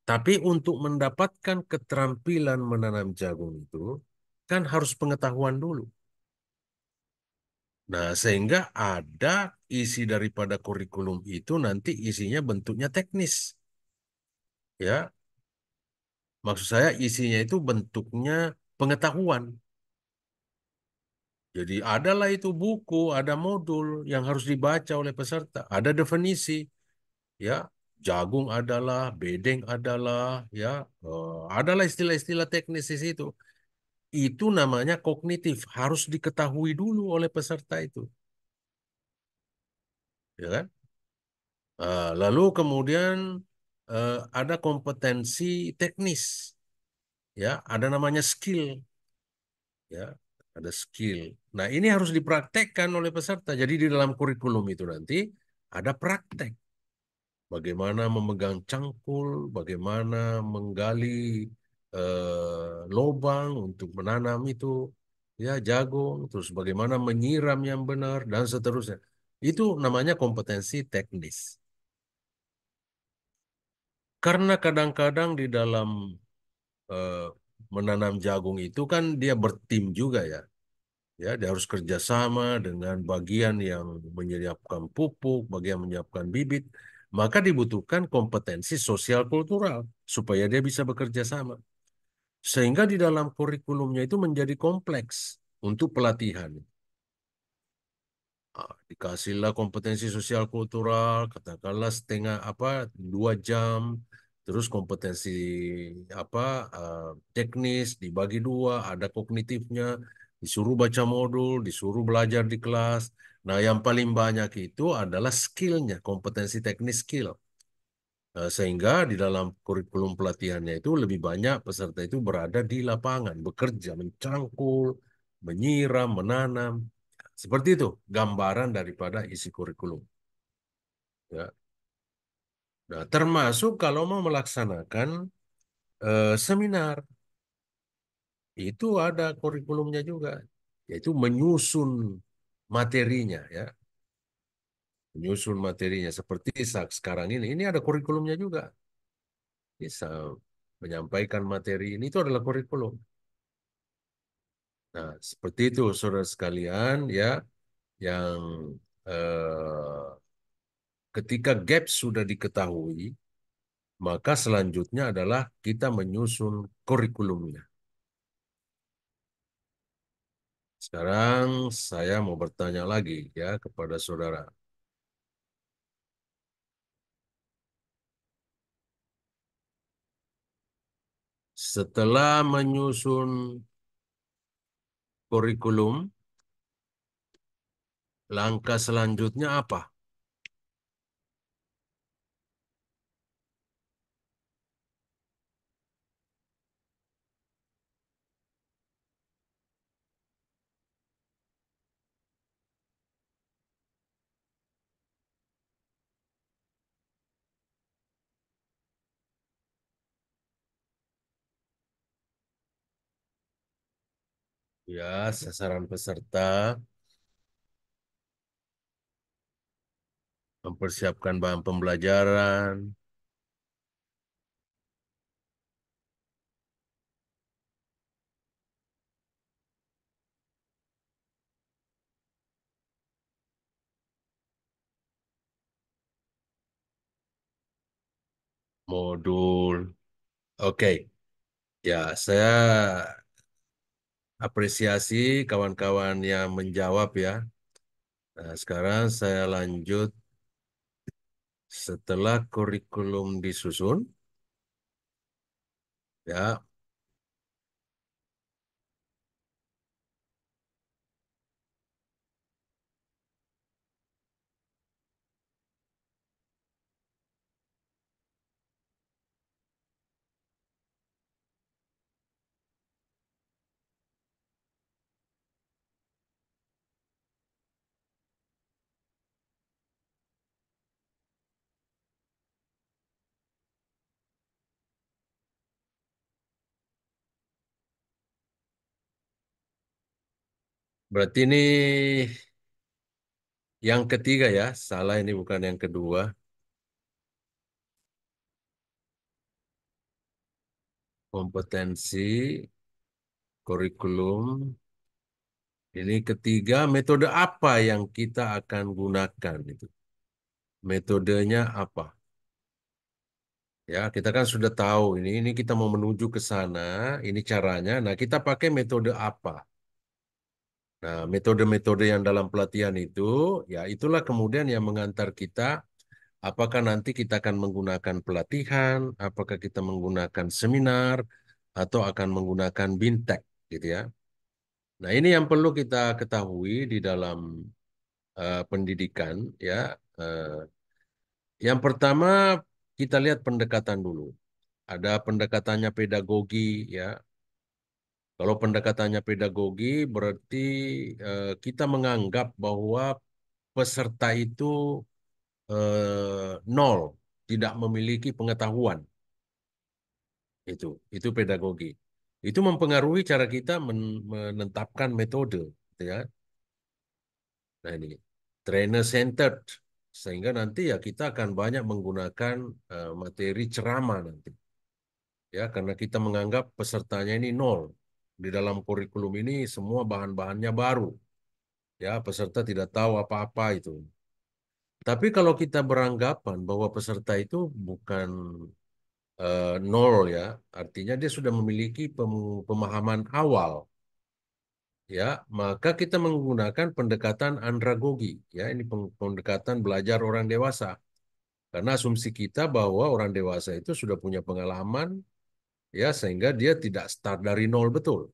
Tapi untuk mendapatkan keterampilan menanam jagung itu, kan harus pengetahuan dulu. Nah, sehingga ada isi daripada kurikulum itu nanti isinya bentuknya teknis. Ya, maksud saya isinya itu bentuknya pengetahuan. Jadi adalah itu buku, ada modul yang harus dibaca oleh peserta, ada definisi, ya, jagung adalah, bedeng adalah, ya, adalah istilah-istilah teknis di situ. Itu namanya kognitif, harus diketahui dulu oleh peserta itu, ya kan? Lalu kemudian ada kompetensi teknis, ya, ada namanya skill, ya, ada skill. Nah, ini harus dipraktekkan oleh peserta. Jadi di dalam kurikulum itu nanti ada praktek. Bagaimana memegang cangkul, bagaimana menggali lubang untuk menanam itu, ya, jagung, terus bagaimana menyiram yang benar dan seterusnya. Itu namanya kompetensi teknis. Karena kadang-kadang di dalam eh, menanam jagung itu kan dia bertim juga, ya. Ya, dia harus kerjasama dengan bagian yang menyiapkan pupuk, bagian menyiapkan bibit. Maka dibutuhkan kompetensi sosial kultural supaya dia bisa bekerja sama. Sehingga di dalam kurikulumnya itu menjadi kompleks untuk pelatihan. Dikasihlah kompetensi sosial kultural, katakanlah setengah apa 2 jam, terus kompetensi apa teknis dibagi 2, ada kognitifnya, disuruh baca modul, disuruh belajar di kelas. Nah, yang paling banyak itu adalah skillnya, kompetensi teknis skill. Sehingga di dalam kurikulum pelatihannya itu lebih banyak peserta itu berada di lapangan, bekerja, mencangkul, menyiram, menanam. Seperti itu gambaran daripada isi kurikulum. Ya. Nah, termasuk kalau mau melaksanakan seminar, itu ada kurikulumnya juga, yaitu menyusun materinya, ya, menyusun materinya seperti sekarang ini ada kurikulumnya juga. Bisa menyampaikan materi ini itu adalah kurikulum. Nah, seperti itu saudara sekalian, ya, yang eh, ketika gap sudah diketahui, maka selanjutnya adalah kita menyusun kurikulumnya. Sekarang saya mau bertanya lagi, ya, kepada saudara. Setelah menyusun kurikulum, langkah selanjutnya apa? Ya, sasaran peserta, mempersiapkan bahan pembelajaran, modul. Oke, ya saya apresiasi kawan-kawan yang menjawab ya. Nah, sekarang saya lanjut setelah kurikulum disusun, ya. Berarti ini yang ketiga ya, salah ini bukan yang kedua. Kompetensi, kurikulum. Ini ketiga, metode apa yang kita akan gunakan itu? Metodenya apa? Ya, kita kan sudah tahu ini kita mau menuju ke sana, ini caranya. Nah, kita pakai metode apa? Nah, metode-metode yang dalam pelatihan itu, ya itulah kemudian yang mengantar kita, apakah nanti kita akan menggunakan pelatihan, apakah kita menggunakan seminar, atau akan menggunakan bintek, gitu ya. Nah, ini yang perlu kita ketahui di dalam pendidikan, ya. Eh, yang pertama, kita lihat pendekatan dulu. Ada pendekatannya pedagogi, ya. Kalau pendekatannya pedagogi, berarti kita menganggap bahwa peserta itu nol, tidak memiliki pengetahuan. Itu pedagogi. Itu mempengaruhi cara kita menetapkan metode, gitu ya. Nah ini trainer centered, sehingga nanti ya kita akan banyak menggunakan materi ceramah nanti, ya karena kita menganggap pesertanya ini nol. Di dalam kurikulum ini semua bahan-bahannya baru, ya peserta tidak tahu apa-apa itu. Tapi kalau kita beranggapan bahwa peserta itu bukan nol ya, artinya dia sudah memiliki pemahaman awal, ya maka kita menggunakan pendekatan andragogi, ya ini pendekatan belajar orang dewasa, karena asumsi kita bahwa orang dewasa itu sudah punya pengalaman, ya sehingga dia tidak start dari nol betul.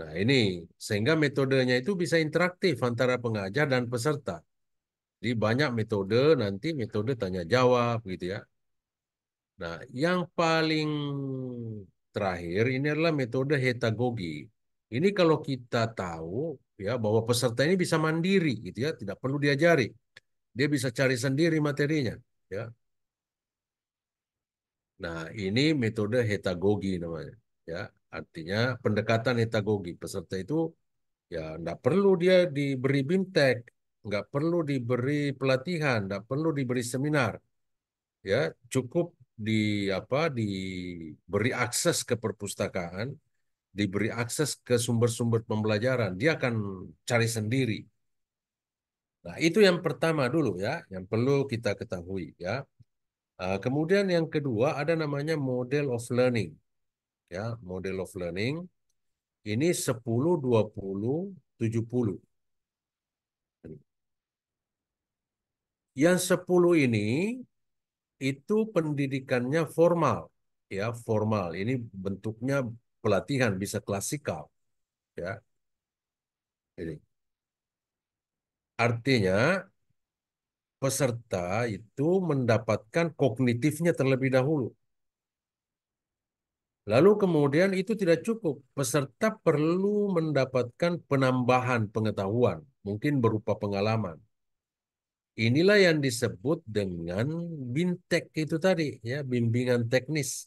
Nah ini sehingga metodenya itu bisa interaktif antara pengajar dan peserta. Di banyak metode, nanti metode tanya jawab gitu ya. Nah, yang paling terakhir ini adalah metode hetagogi. Ini kalau kita tahu ya bahwa peserta ini bisa mandiri gitu ya, tidak perlu diajari. Dia bisa cari sendiri materinya, ya. Nah, ini metode hetagogi namanya, ya. Artinya pendekatan hetagogi. Peserta itu ya tidak perlu dia diberi bimtek, nggak perlu diberi pelatihan, nggak perlu diberi seminar, ya cukup di diberi akses ke perpustakaan, diberi akses ke sumber-sumber pembelajaran, dia akan cari sendiri. Nah, itu yang pertama dulu ya, yang perlu kita ketahui ya. Kemudian yang kedua ada namanya model of learning. Ya, model of learning ini 10, 20, 70. Yang 10 ini itu pendidikannya formal, ya formal. Ini bentuknya pelatihan bisa klasikal, ya. Ini artinya peserta itu mendapatkan kognitifnya terlebih dahulu. Lalu kemudian itu tidak cukup. Peserta perlu mendapatkan penambahan pengetahuan, mungkin berupa pengalaman. Inilah yang disebut dengan BINTEK itu tadi, ya, bimbingan teknis.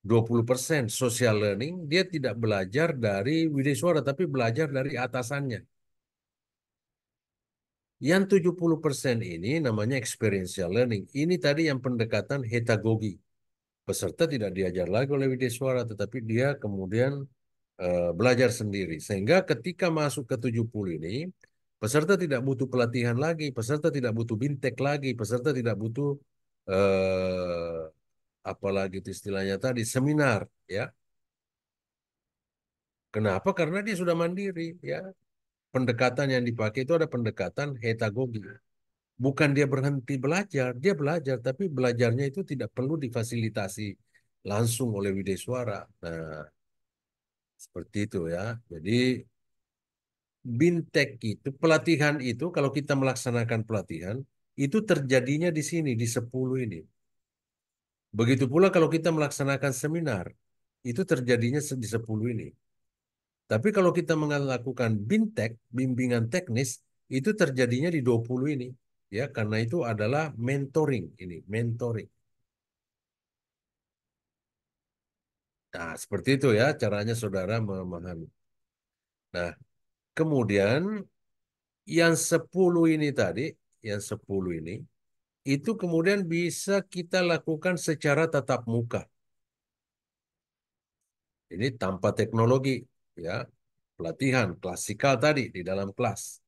20% social learning, dia tidak belajar dari Wideswara, tapi belajar dari atasannya. Yang 70% ini namanya experiential learning. Ini tadi yang pendekatan heterogogi. Peserta tidak diajar lagi oleh Wideswara, tetapi dia kemudian belajar sendiri. Sehingga ketika masuk ke 70 ini, peserta tidak butuh pelatihan lagi, peserta tidak butuh bintek lagi, peserta tidak butuh eh, apalagi itu istilahnya tadi, seminar. Ya, kenapa? Karena dia sudah mandiri. Ya, pendekatan yang dipakai itu ada pendekatan heterogogi. Bukan dia berhenti belajar, dia belajar, tapi belajarnya itu tidak perlu difasilitasi langsung oleh Wideswara. Nah, seperti itu ya. Jadi bintek itu, pelatihan itu, kalau kita melaksanakan pelatihan, itu terjadinya di sini, di 10 ini. Begitu pula kalau kita melaksanakan seminar, itu terjadinya di 10 ini. Tapi kalau kita melakukan bintek, bimbingan teknis, itu terjadinya di 20 ini. Ya, karena itu adalah mentoring ini, mentoring. Nah, seperti itu ya caranya saudara memahami. Nah, kemudian yang 10 ini tadi, yang 10 ini, itu kemudian bisa kita lakukan secara tatap muka. Ini tanpa teknologi, ya, pelatihan klasikal tadi di dalam kelas.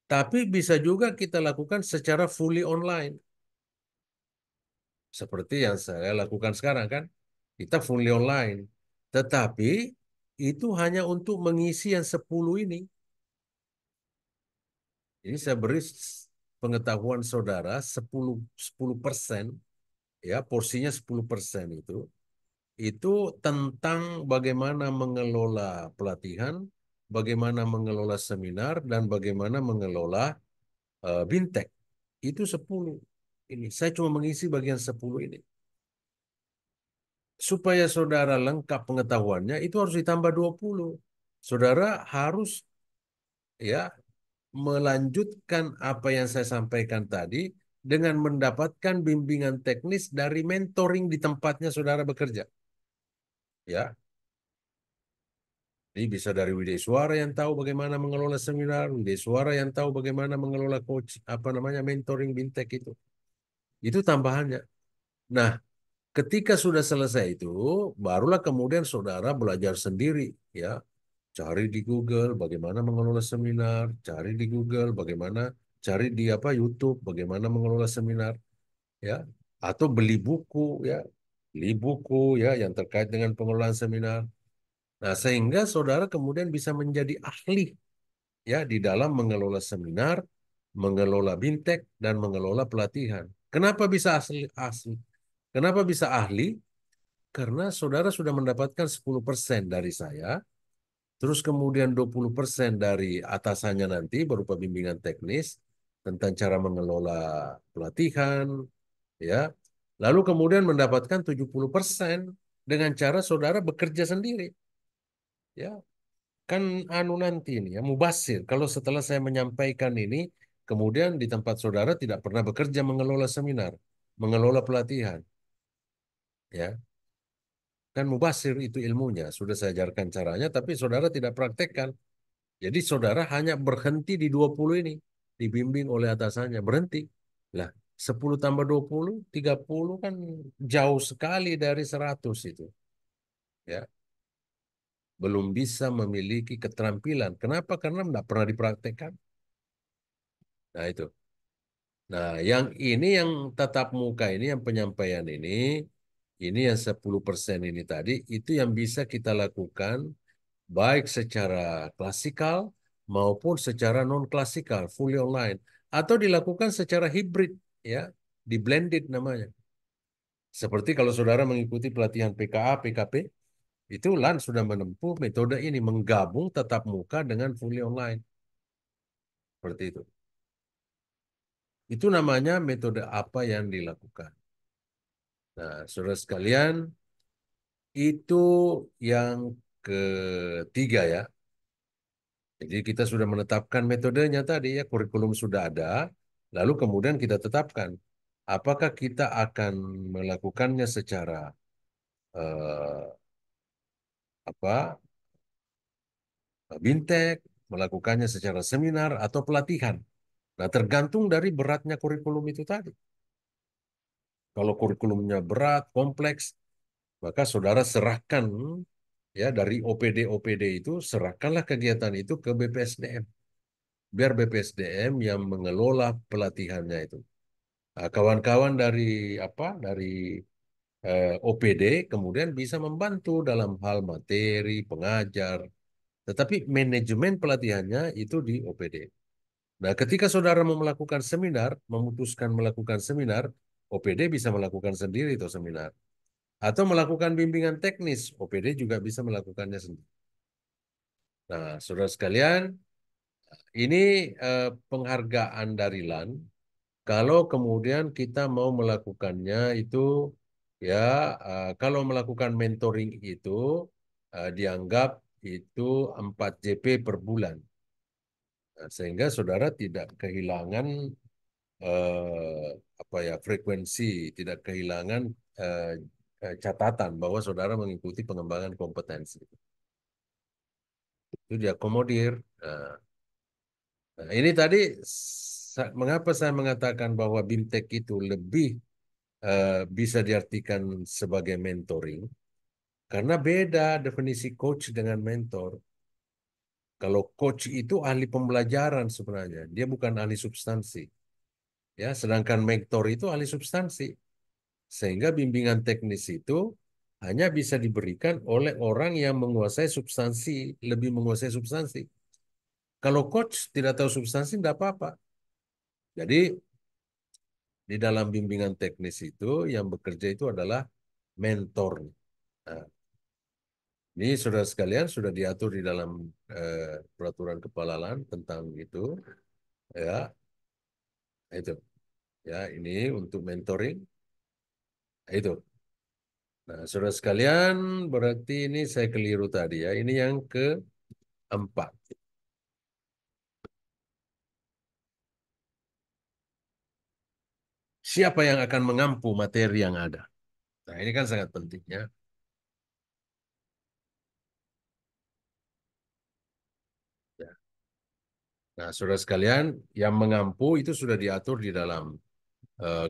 Tapi bisa juga kita lakukan secara fully online. Seperti yang saya lakukan sekarang kan, kita fully online. Tetapi itu hanya untuk mengisi yang 10 ini. Ini saya beri pengetahuan saudara 10%, ya, porsinya 10% itu tentang bagaimana mengelola pelatihan, bagaimana mengelola seminar, dan bagaimana mengelola bintek. Itu 10 ini. Saya cuma mengisi bagian 10 ini. Supaya saudara lengkap pengetahuannya, itu harus ditambah 20. Saudara harus ya melanjutkan apa yang saya sampaikan tadi dengan mendapatkan bimbingan teknis dari mentoring di tempatnya saudara bekerja. Ya, ini bisa dari Wideswara yang tahu bagaimana mengelola seminar, Wideswara yang tahu bagaimana mengelola coach, apa namanya, mentoring bintek itu. Itu tambahannya. Nah, ketika sudah selesai itu, barulah kemudian saudara belajar sendiri, ya. Cari di Google bagaimana mengelola seminar, cari di Google bagaimana, cari di apa YouTube bagaimana mengelola seminar, ya. Atau beli buku, ya. Beli buku ya yang terkait dengan pengelolaan seminar. Nah, sehingga saudara kemudian bisa menjadi ahli ya di dalam mengelola seminar, mengelola bintek dan mengelola pelatihan. Kenapa bisa asli? Kenapa bisa ahli? Karena saudara sudah mendapatkan 10% dari saya, terus kemudian 20% dari atasannya nanti berupa bimbingan teknis tentang cara mengelola pelatihan, ya. Lalu kemudian mendapatkan 70% dengan cara saudara bekerja sendiri. Ya, kan anu nanti ini ya mubasir. Kalau setelah saya menyampaikan ini, kemudian di tempat saudara tidak pernah bekerja mengelola seminar, mengelola pelatihan, ya. Kan mubasir itu ilmunya, sudah saya ajarkan caranya, tapi saudara tidak praktekkan. Jadi saudara hanya berhenti di 20 ini, dibimbing oleh atasannya, berhenti. Lah, 10 tambah 20, 30 kan jauh sekali dari 100 itu. Ya, belum bisa memiliki keterampilan. Kenapa? Karena tidak pernah dipraktekkan. Nah, itu. Nah, yang ini yang tatap muka ini, yang penyampaian ini yang 10% ini tadi, itu yang bisa kita lakukan baik secara klasikal maupun secara non-klasikal, fully online, atau dilakukan secara hibrid, ya, di blended namanya. Seperti kalau saudara mengikuti pelatihan PKA, PKP, itu LAN sudah menempuh metode ini, menggabung tatap muka dengan fully online. Seperti itu. Itu namanya metode apa yang dilakukan. Nah, saudara sekalian, itu yang ketiga ya. Jadi kita sudah menetapkan metodenya tadi ya, kurikulum sudah ada, lalu kemudian kita tetapkan apakah kita akan melakukannya secara eh, apa Bintek, melakukannya secara seminar atau pelatihan. Nah, tergantung dari beratnya kurikulum itu tadi. Kalau kurikulumnya berat, kompleks, maka saudara serahkan ya dari OPD itu serahkanlah kegiatan itu ke BPSDM. Biar BPSDM yang mengelola pelatihannya itu. Nah, kawan-kawan dari OPD kemudian bisa membantu dalam hal materi, pengajar, tetapi manajemen pelatihannya itu di OPD. Nah, ketika saudara mau melakukan seminar, memutuskan melakukan seminar, OPD bisa melakukan sendiri itu seminar. Atau melakukan bimbingan teknis, OPD juga bisa melakukannya sendiri. Nah, saudara sekalian, ini penghargaan dari LAN. Kalau kemudian kita mau melakukannya itu, ya, kalau melakukan mentoring itu, dianggap itu 4 JP per bulan. Nah, sehingga saudara tidak kehilangan eh, frekuensi, tidak kehilangan eh, catatan bahwa saudara mengikuti pengembangan kompetensi. Itu diakomodir. Nah, ini tadi mengapa saya mengatakan bahwa BIMTEK itu lebih bisa diartikan sebagai mentoring, karena beda definisi coach dengan mentor. Kalau coach itu ahli pembelajaran sebenarnya, dia bukan ahli substansi. Ya, sedangkan mentor itu ahli substansi. Sehingga bimbingan teknis itu hanya bisa diberikan oleh orang yang menguasai substansi, lebih menguasai substansi. Kalau coach tidak tahu substansi, tidak apa-apa. Jadi, di dalam bimbingan teknis itu, yang bekerja itu adalah mentor. Nah, ini saudara sekalian sudah diatur di dalam peraturan kepala LAN tentang itu. Ya, itu. Ya, ini untuk mentoring. Itu. Nah, saudara sekalian, berarti ini saya keliru tadi ya. Ini yang keempat. Siapa yang akan mengampu materi yang ada? Nah, ini kan sangat penting ya. Ya. Nah, saudara sekalian, yang mengampu itu sudah diatur di dalam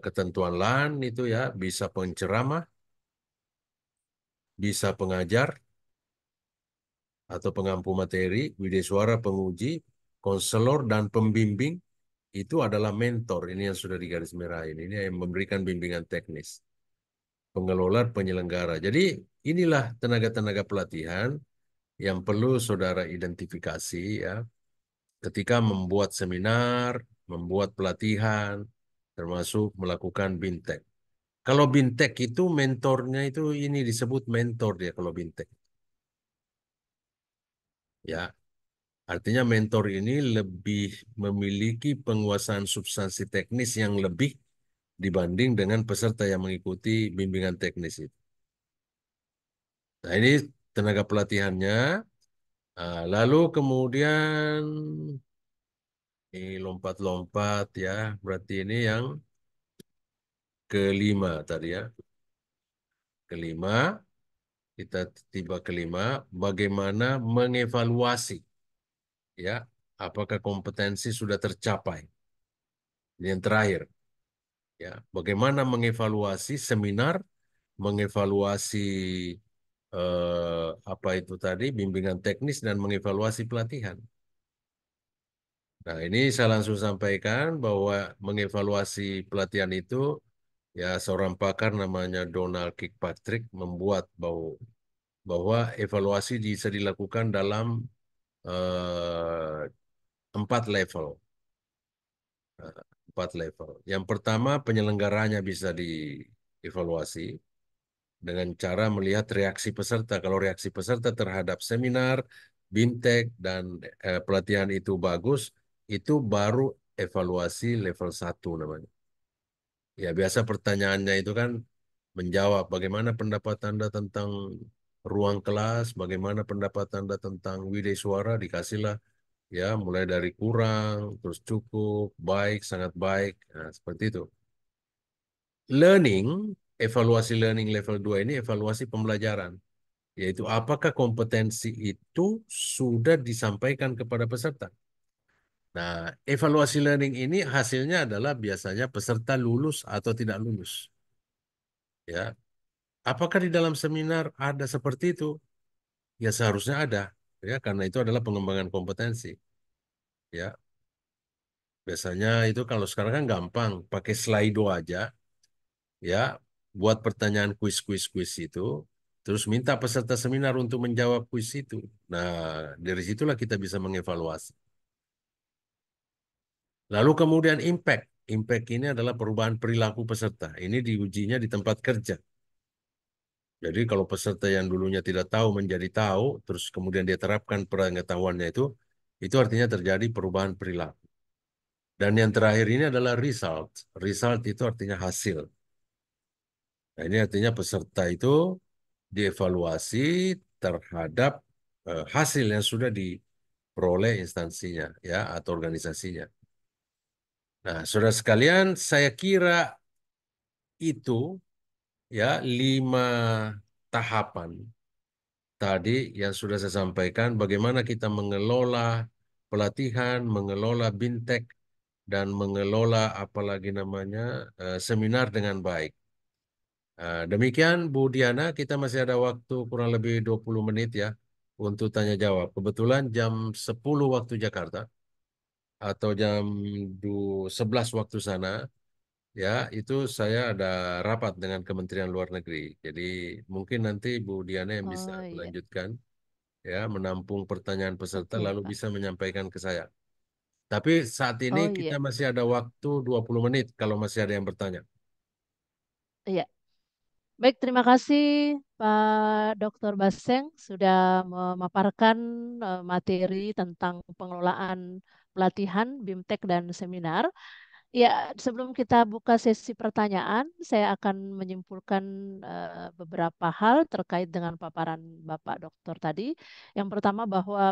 ketentuan LAN itu ya, bisa penceramah, bisa pengajar, atau pengampu materi, wideswara penguji, konselor, dan pembimbing itu adalah mentor. Ini yang sudah digaris merah ini yang memberikan bimbingan teknis. Pengelola penyelenggara. Jadi inilah tenaga-tenaga pelatihan yang perlu saudara identifikasi ya ketika membuat seminar, membuat pelatihan, termasuk melakukan bintek. Kalau bintek itu mentornya itu ini disebut mentor dia kalau bintek. Ya, artinya mentor ini lebih memiliki penguasaan substansi teknis yang lebih dibanding dengan peserta yang mengikuti bimbingan teknis itu. Nah, ini tenaga pelatihannya. Lalu kemudian ini lompat-lompat ya, berarti ini yang kelima tadi ya. Kelima, kita tiba kelima, bagaimana mengevaluasi ya, apakah kompetensi sudah tercapai. Ini yang terakhir ya, bagaimana mengevaluasi seminar, mengevaluasi apa itu tadi bimbingan teknis dan mengevaluasi pelatihan. Nah, ini saya langsung sampaikan bahwa mengevaluasi pelatihan itu ya seorang pakar namanya Donald Kirkpatrick membuat bahwa evaluasi bisa dilakukan dalam eh, 4 level. Eh, 4 level. Yang pertama penyelenggaranya bisa dievaluasi dengan cara melihat reaksi peserta. Kalau reaksi peserta terhadap seminar, bintek, dan pelatihan itu bagus, itu baru evaluasi level 1 namanya. Ya, biasa pertanyaannya itu kan menjawab bagaimana pendapat Anda tentang ruang kelas, bagaimana pendapat Anda tentang Wideswara, dikasihlah ya mulai dari kurang, terus cukup, baik, sangat baik, nah, seperti itu. Learning evaluasi learning level 2 ini evaluasi pembelajaran, yaitu apakah kompetensi itu sudah disampaikan kepada peserta. Nah, evaluasi learning ini hasilnya adalah biasanya peserta lulus atau tidak lulus. Ya, apakah di dalam seminar ada seperti itu? Ya seharusnya ada, ya karena itu adalah pengembangan kompetensi. Ya, biasanya itu kalau sekarang kan gampang, pakai Slido aja, ya, buat pertanyaan kuis itu, terus minta peserta seminar untuk menjawab kuis itu. Nah, dari situlah kita bisa mengevaluasi. Lalu kemudian impact. Impact ini adalah perubahan perilaku peserta. Ini diujinya di tempat kerja. Jadi kalau peserta yang dulunya tidak tahu menjadi tahu, terus kemudian dia terapkan pengetahuannya itu artinya terjadi perubahan perilaku. Dan yang terakhir ini adalah result. Result itu artinya hasil. Nah, ini artinya peserta itu dievaluasi terhadap hasil yang sudah diperoleh instansinya, ya, atau organisasinya. Nah, saudara sekalian, saya kira itu ya 5 tahapan tadi yang sudah saya sampaikan, bagaimana kita mengelola pelatihan, mengelola bintek, dan mengelola apalagi namanya seminar dengan baik. Demikian Bu Diana, kita masih ada waktu kurang lebih 20 menit ya untuk tanya jawab. Kebetulan jam 10 waktu Jakarta atau jam 11 waktu sana, ya itu saya ada rapat dengan Kementerian Luar Negeri. Jadi mungkin nanti Bu Diana yang bisa Oh iya, melanjutkan, ya, menampung pertanyaan peserta oke lalu Pak. bisa menyampaikan ke saya. Tapi saat ini Oh kita iya, masih ada waktu 20 menit kalau masih ada yang bertanya. iya. Baik, terima kasih Pak Dr. Baseng sudah memaparkan materi tentang pengelolaan pelatihan, BIMTEK, dan seminar. Ya, sebelum kita buka sesi pertanyaan, saya akan menyimpulkan beberapa hal terkait dengan paparan Bapak Dokter tadi. Yang pertama bahwa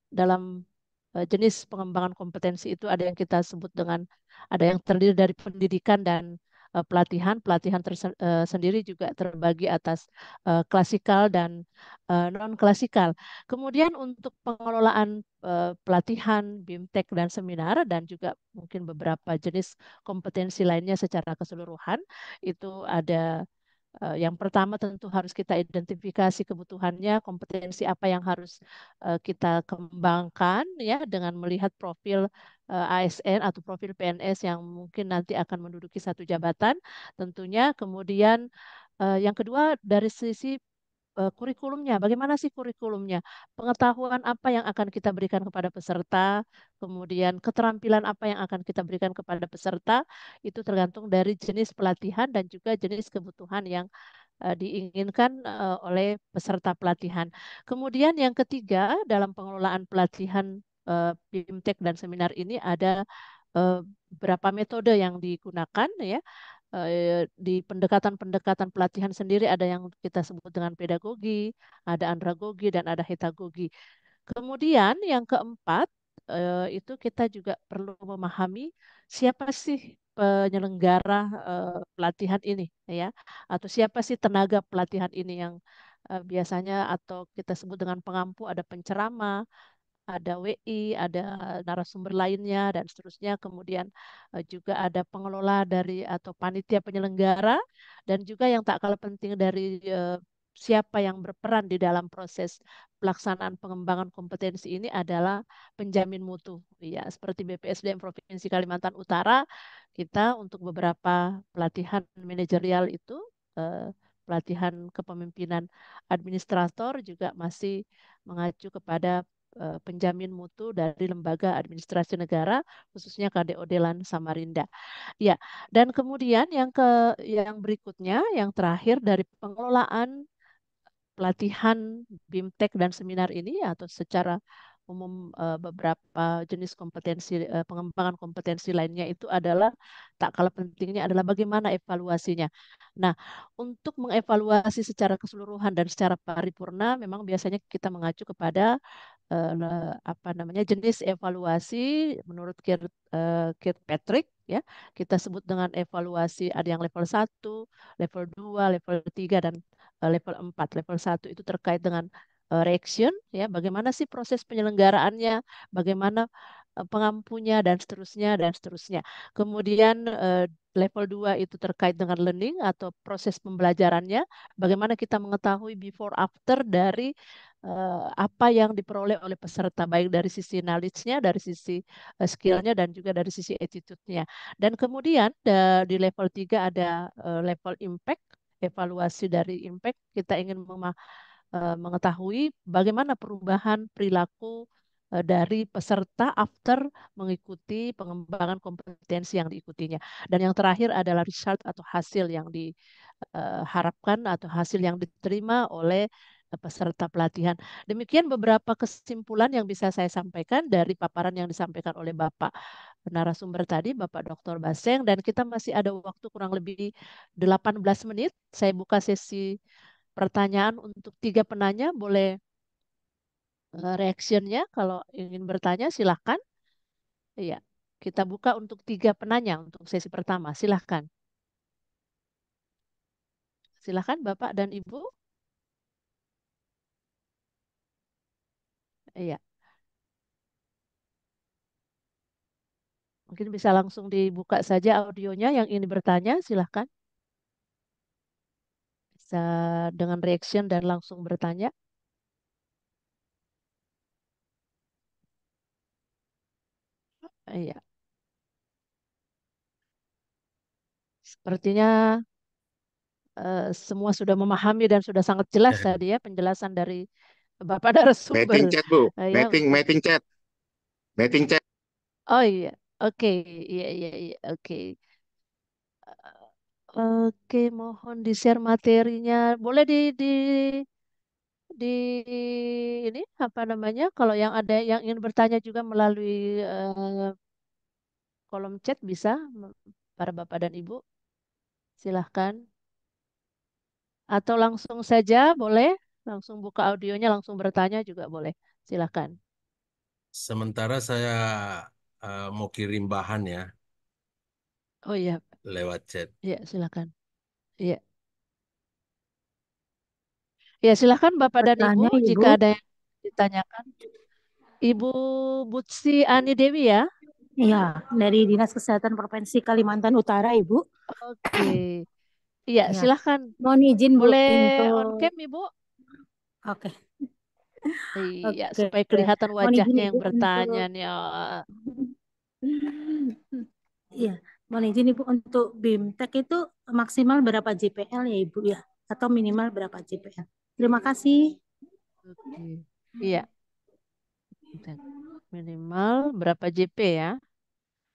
dalam jenis pengembangan kompetensi itu ada yang kita sebut dengan ada yang terdiri dari pendidikan dan pelatihan. Pelatihan sendiri juga terbagi atas klasikal dan non klasikal. Kemudian untuk pengelolaan pelatihan, BIMTEK dan seminar dan juga mungkin beberapa jenis kompetensi lainnya secara keseluruhan itu ada yang pertama tentu harus kita identifikasi kebutuhannya, kompetensi apa yang harus kita kembangkan ya dengan melihat profil ASN atau profil PNS yang mungkin nanti akan menduduki satu jabatan tentunya. Kemudian yang kedua dari sisi kurikulumnya, bagaimana sih kurikulumnya? Pengetahuan apa yang akan kita berikan kepada peserta, kemudian keterampilan apa yang akan kita berikan kepada peserta, itu tergantung dari jenis pelatihan dan juga jenis kebutuhan yang diinginkan oleh peserta pelatihan. Kemudian yang ketiga, dalam pengelolaan pelatihan BIMTEK dan seminar ini ada beberapa metode yang digunakan ya di pendekatan-pendekatan pelatihan sendiri ada yang kita sebut dengan pedagogi, ada andragogi, dan ada hetagogi. Kemudian yang keempat, itu kita juga perlu memahami siapa sih penyelenggara pelatihan ini ya, atau siapa sih tenaga pelatihan ini yang biasanya atau kita sebut dengan pengampu, ada penceramah, ada WI, ada narasumber lainnya dan seterusnya. Kemudian juga ada pengelola dari atau panitia penyelenggara dan juga yang tak kalah penting dari siapa yang berperan di dalam proses pelaksanaan pengembangan kompetensi ini adalah penjamin mutu. Ya, seperti BPSDM Provinsi Kalimantan Utara, kita untuk beberapa pelatihan manajerial itu pelatihan kepemimpinan administrator juga masih mengacu kepada penjamin mutu dari Lembaga Administrasi Negara, khususnya KDO Delan Samarinda. Ya, dan kemudian yang berikutnya, yang terakhir dari pengelolaan pelatihan BIMTEK dan seminar ini atau secara umum beberapa jenis kompetensi pengembangan kompetensi lainnya itu adalah tak kalah pentingnya adalah bagaimana evaluasinya. Nah, untuk mengevaluasi secara keseluruhan dan secara paripurna memang biasanya kita mengacu kepada apa namanya jenis evaluasi menurut Kirkpatrick ya. Kita sebut dengan evaluasi ada yang level 1, level 2, level 3 dan level 4. Level 1 itu terkait dengan reaction ya, bagaimana sih proses penyelenggaraannya, bagaimana pengampunya dan seterusnya dan seterusnya. Kemudian level 2 itu terkait dengan learning atau proses pembelajarannya, bagaimana kita mengetahui before after dari apa yang diperoleh oleh peserta, baik dari sisi knowledge-nya, dari sisi skill-nya, dan juga dari sisi attitude-nya. Dan kemudian di level 3 ada level impact, evaluasi dari impact. Kita ingin mengetahui bagaimana perubahan perilaku dari peserta after mengikuti pengembangan kompetensi yang diikutinya. Dan yang terakhir adalah result atau hasil yang diharapkan atau hasil yang diterima oleh peserta pelatihan. Demikian beberapa kesimpulan yang bisa saya sampaikan dari paparan yang disampaikan oleh Bapak narasumber tadi, Bapak Dr. Baseng, dan kita masih ada waktu kurang lebih 18 menit. Saya buka sesi pertanyaan untuk 3 penanya. Boleh reactionnya kalau ingin bertanya silahkan. Iya, kita buka untuk 3 penanya untuk sesi pertama. Silahkan. Silahkan Bapak dan Ibu. Iya, mungkin bisa langsung dibuka saja audionya yang ingin bertanya. Silahkan. Bisa dengan reaction dan langsung bertanya. Iya, sepertinya semua sudah memahami dan sudah sangat jelas tadi ya penjelasan dari Bapak narasumber. Meeting chat, Bu. Ya, Meeting chat. Meeting chat. oh iya, oke, iya, iya, iya, oke. Oke, mohon di-share materinya. Boleh di ini apa namanya? Kalau yang ada yang ingin bertanya juga melalui kolom chat bisa, para Bapak dan Ibu. Silahkan. Atau langsung saja boleh, langsung buka audionya, langsung bertanya juga boleh. Silahkan. Sementara saya mau kirim bahan ya Oh iya, lewat chat. iya silahkan. Iya, ya silahkan Bapak dan Ibu Bertanya, Ibu. jika ada yang ditanyakan. Ibu Butsi Ani Dewi ya. Iya, dari Dinas Kesehatan Provinsi Kalimantan Utara, Ibu. Oke, iya Ya, silahkan. mohon izin Bu Boleh on untuk cam Ibu? oke. Iya, Oke. supaya kelihatan Mohon izin wajahnya yang Ibu bertanya untuk nih. Oh, iya, mohon izin Ibu untuk BIMTEK itu maksimal berapa JPL ya Ibu ya? Atau minimal berapa JPL? Terima kasih. oke. Iya, minimal berapa JP ya?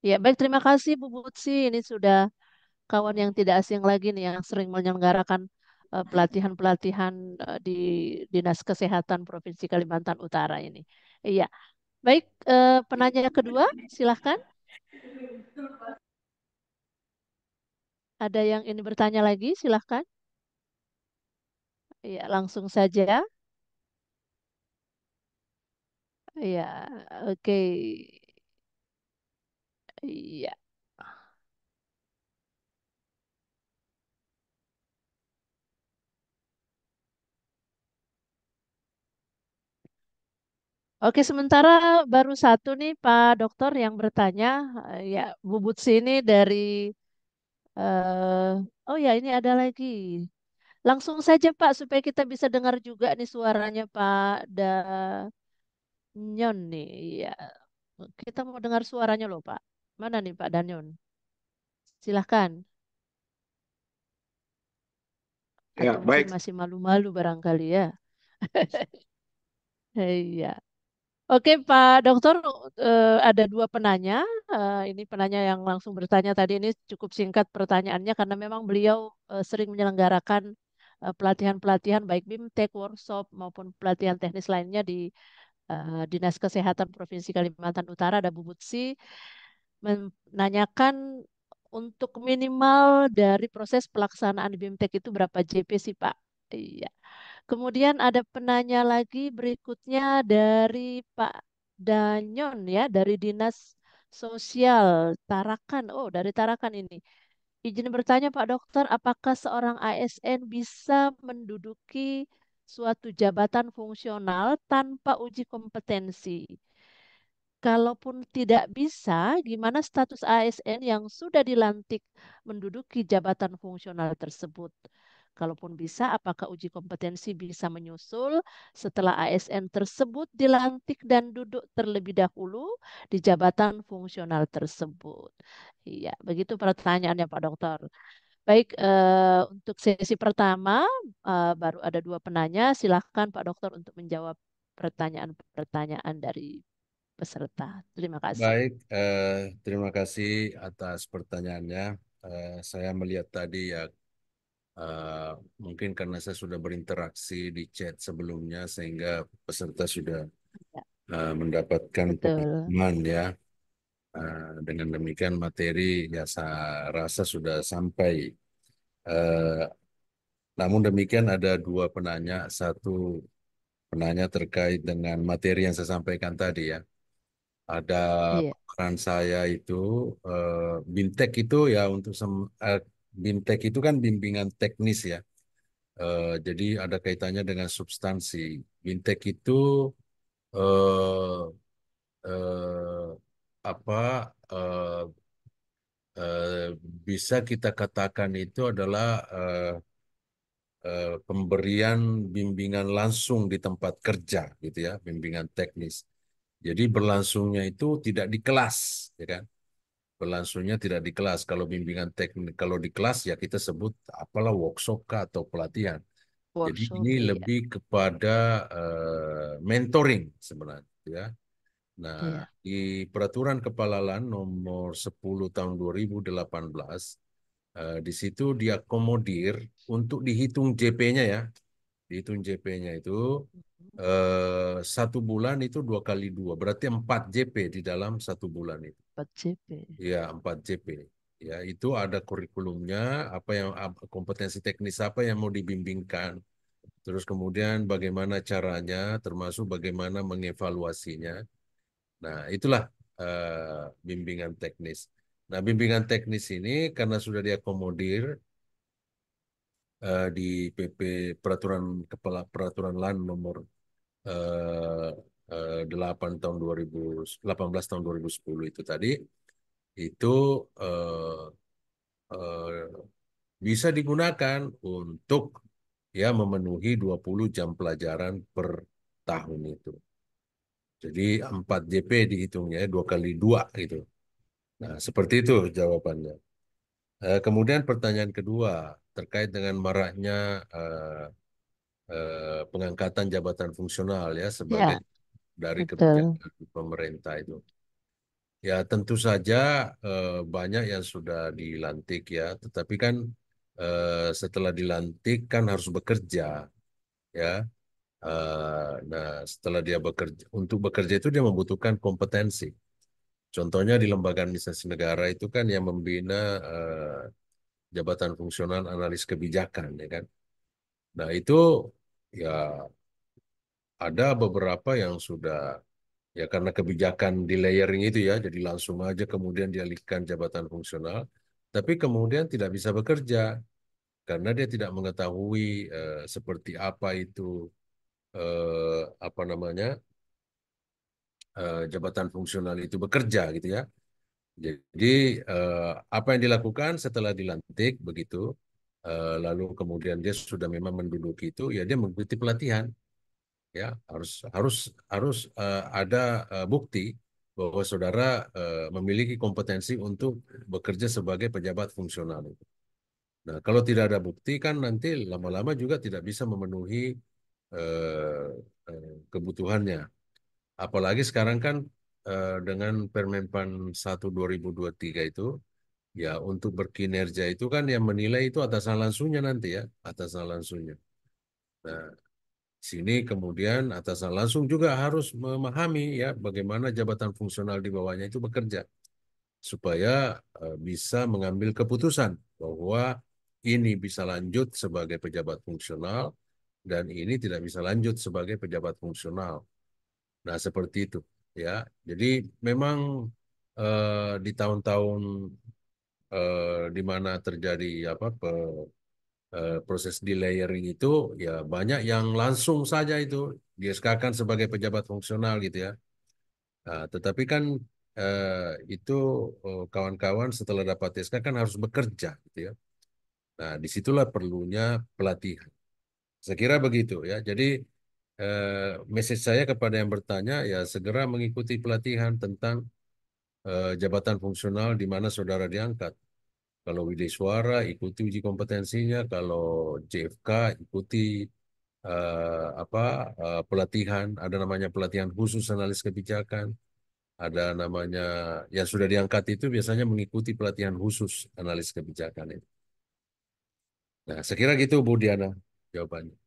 Ya, baik terima kasih Bu Butsi. Ini sudah kawan yang tidak asing lagi nih yang sering menyelenggarakan pelatihan-pelatihan di Dinas Kesehatan Provinsi Kalimantan Utara ini. Iya, baik penanya kedua, silahkan. Ada yang ini bertanya lagi, silahkan. Iya, langsung saja. Iya, oke. Iya. Oke, sementara baru satu nih Pak Dokter yang bertanya. Ya, Bu Butsi ini dari oh ya ini ada lagi. Langsung saja Pak supaya kita bisa dengar juga nih suaranya Pak Danyon nih. Ya, kita mau dengar suaranya loh Pak. Mana nih Pak Danyon? Silahkan. Ya, Atau mungkin baik. masih malu-malu barangkali ya. Iya. Oke Pak Dokter, ada 2 penanya. Ini penanya yang langsung bertanya tadi ini cukup singkat pertanyaannya karena memang beliau sering menyelenggarakan pelatihan-pelatihan baik BIMTEK, workshop maupun pelatihan teknis lainnya di Dinas Kesehatan Provinsi Kalimantan Utara. Ada Bu Butsi menanyakan untuk minimal dari proses pelaksanaan BIMTEK itu berapa JP sih Pak? Iya. Kemudian ada penanya lagi berikutnya dari Pak Danyon ya, dari Dinas Sosial Tarakan. Oh, dari Tarakan ini. Izin bertanya Pak Dokter, apakah seorang ASN bisa menduduki suatu jabatan fungsional tanpa uji kompetensi? Kalaupun tidak bisa, gimana status ASN yang sudah dilantik menduduki jabatan fungsional tersebut? Kalaupun bisa, apakah uji kompetensi bisa menyusul setelah ASN tersebut dilantik dan duduk terlebih dahulu di jabatan fungsional tersebut? Iya, begitu pertanyaannya Pak Dokter. Baik, untuk sesi pertama baru ada dua penanya. Silahkan Pak Dokter untuk menjawab pertanyaan-pertanyaan dari peserta. Terima kasih. Baik, terima kasih atas pertanyaannya. Saya melihat tadi ya, eh, mungkin karena saya sudah berinteraksi di chat sebelumnya, sehingga peserta sudah Ya, mendapatkan betul. pemahaman ya. Dengan demikian materi ya saya rasa sudah sampai. Eh, Namun demikian ada dua penanya, satu penanya terkait dengan materi yang saya sampaikan tadi ya. Ada Iya, peran saya itu BIMTEK itu ya BIMTEK itu kan bimbingan teknis ya. Jadi ada kaitannya dengan substansi. BIMTEK itu eh, eh, apa eh, eh, bisa kita katakan itu adalah pemberian bimbingan langsung di tempat kerja gitu ya, bimbingan teknis. Jadi berlangsungnya itu tidak di kelas, ya kan? Berlangsungnya tidak di kelas. Kalau bimbingan teknik, kalau di kelas ya kita sebut apalah workshop kah atau pelatihan. Jadi workshop, ini iya, lebih kepada mentoring sebenarnya, ya. Nah, iya, di Peraturan Kepala LAN nomor 10 tahun 2018, di situ diakomodir untuk dihitung JP-nya ya. Dihitung JP-nya itu satu bulan itu 2 kali 2, berarti 4 JP di dalam satu bulan itu. 4JP. Ya, 4 JP. Ya, itu ada kurikulumnya, kompetensi teknis apa yang mau dibimbingkan. Terus kemudian bagaimana caranya, termasuk bagaimana mengevaluasinya. Nah, itulah bimbingan teknis. Nah, bimbingan teknis ini karena sudah diakomodir di PP Peraturan LAN nomor eh, 8 tahun 2018 tahun 2010 itu tadi, itu eh, eh, bisa digunakan untuk ya memenuhi 20 jam pelajaran per tahun itu. Jadi 4 JP dihitungnya 2 kali 2 gitu. Nah, seperti itu jawabannya. Kemudian pertanyaan kedua terkait dengan maraknya pengangkatan jabatan fungsional ya sebagai Ya, dari betul. kebijakan pemerintah itu. Ya tentu saja banyak yang sudah dilantik ya, tetapi kan setelah dilantik kan harus bekerja ya. Nah, setelah dia bekerja, untuk bekerja itu dia membutuhkan kompetensi. Contohnya di lembaga administrasi negara itu kan yang membina jabatan fungsional analis kebijakan, ya kan. Nah, itu ya ada beberapa yang sudah ya karena kebijakan di layering itu ya, jadi langsung aja kemudian dialihkan jabatan fungsional, tapi kemudian tidak bisa bekerja karena dia tidak mengetahui seperti apa itu apa namanya jabatan fungsional itu bekerja gitu ya. Jadi apa yang dilakukan setelah dilantik begitu, lalu kemudian dia sudah memang menduduki itu, ya dia mengikuti pelatihan, ya harus ada bukti bahwa saudara memiliki kompetensi untuk bekerja sebagai pejabat fungsional itu. Nah, kalau tidak ada bukti kan nanti lama-lama juga tidak bisa memenuhi eh, kebutuhannya. Apalagi sekarang kan dengan Permenpan 1 2023 itu, ya untuk berkinerja itu kan yang menilai itu atasan langsungnya nanti ya, atasan langsungnya. Nah, sini kemudian atasan langsung juga harus memahami ya bagaimana jabatan fungsional di bawahnya itu bekerja supaya bisa mengambil keputusan bahwa ini bisa lanjut sebagai pejabat fungsional dan ini tidak bisa lanjut sebagai pejabat fungsional. Nah, seperti itu ya. Jadi memang di tahun-tahun di mana terjadi proses delayering itu ya banyak yang langsung saja itu di SK-kan sebagai pejabat fungsional gitu ya. Nah, tetapi kan itu kawan-kawan setelah dapat SK kan harus bekerja gitu ya. Nah, disitulah perlunya pelatihan. Saya kira begitu ya. Jadi message saya kepada yang bertanya ya segera mengikuti pelatihan tentang jabatan fungsional di mana saudara diangkat. Kalau Wideswara ikuti uji kompetensinya, kalau JFK ikuti apa pelatihan, ada namanya pelatihan khusus analis kebijakan, ada namanya yang sudah diangkat itu biasanya mengikuti pelatihan khusus analis kebijakan itu. Nah, saya kira gitu Bu Diana jawabannya.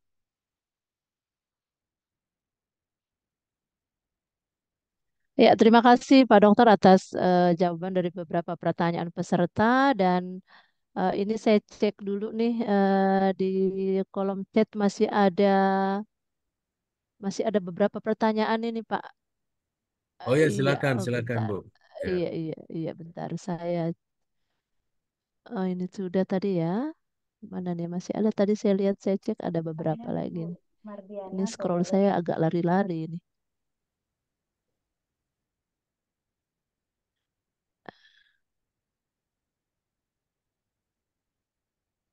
Ya, terima kasih Pak Dokter atas jawaban dari beberapa pertanyaan peserta dan ini saya cek dulu nih di kolom chat masih ada beberapa pertanyaan ini Pak. Oh ya, Iya, silakan, silakan bentar. Bu. Ya. Iya, iya, iya, bentar. Ini sudah tadi ya. Mana nih masih ada tadi saya lihat saya cek ada beberapa lagi nih. Ini scroll saya agak lari-lari ini.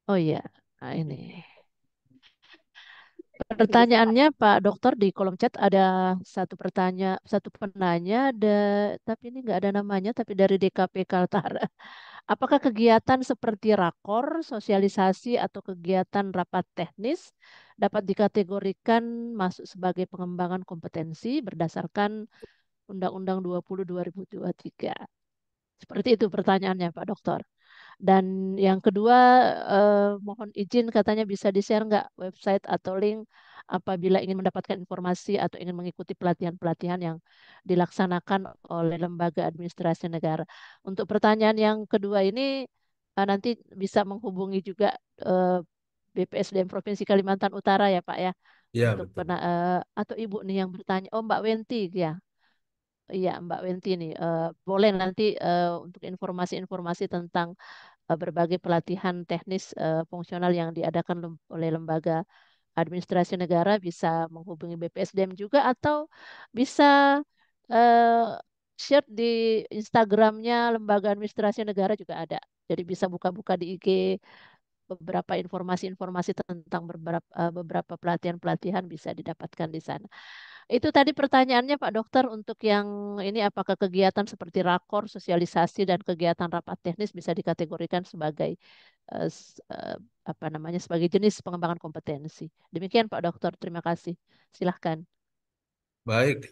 Oh iya, nah, ini. Pertanyaannya Pak Dokter di kolom chat ada satu penanya, tapi ini nggak ada namanya, tapi dari DKP Kaltara. Apakah kegiatan seperti rakor, sosialisasi, atau kegiatan rapat teknis dapat dikategorikan masuk sebagai pengembangan kompetensi berdasarkan Undang-Undang 20 2023? Seperti itu pertanyaannya Pak Dokter. Dan yang kedua, mohon izin katanya bisa di-share nggak website atau link apabila ingin mendapatkan informasi atau ingin mengikuti pelatihan-pelatihan yang dilaksanakan oleh lembaga administrasi negara. Untuk pertanyaan yang kedua ini nanti bisa menghubungi juga eh, BPSDM Provinsi Kalimantan Utara ya Pak ya. Ya, Untuk betul. atau Ibu nih yang bertanya, oh Mbak Wenti ya. Iya Mbak Wenti nih, boleh nanti untuk informasi-informasi tentang berbagai pelatihan teknis fungsional yang diadakan oleh lembaga administrasi negara bisa menghubungi BPSDM juga atau bisa eh, share di Instagramnya lembaga administrasi negara juga ada. Jadi bisa buka-buka di IG beberapa informasi-informasi tentang beberapa pelatihan-pelatihan bisa didapatkan di sana. Itu tadi pertanyaannya Pak Dokter untuk yang ini apakah kegiatan seperti rakor, sosialisasi dan kegiatan rapat teknis bisa dikategorikan sebagai eh, s- eh, apa namanya sebagai jenis pengembangan kompetensi. Demikian Pak Dokter, terima kasih. Silahkan. Baik,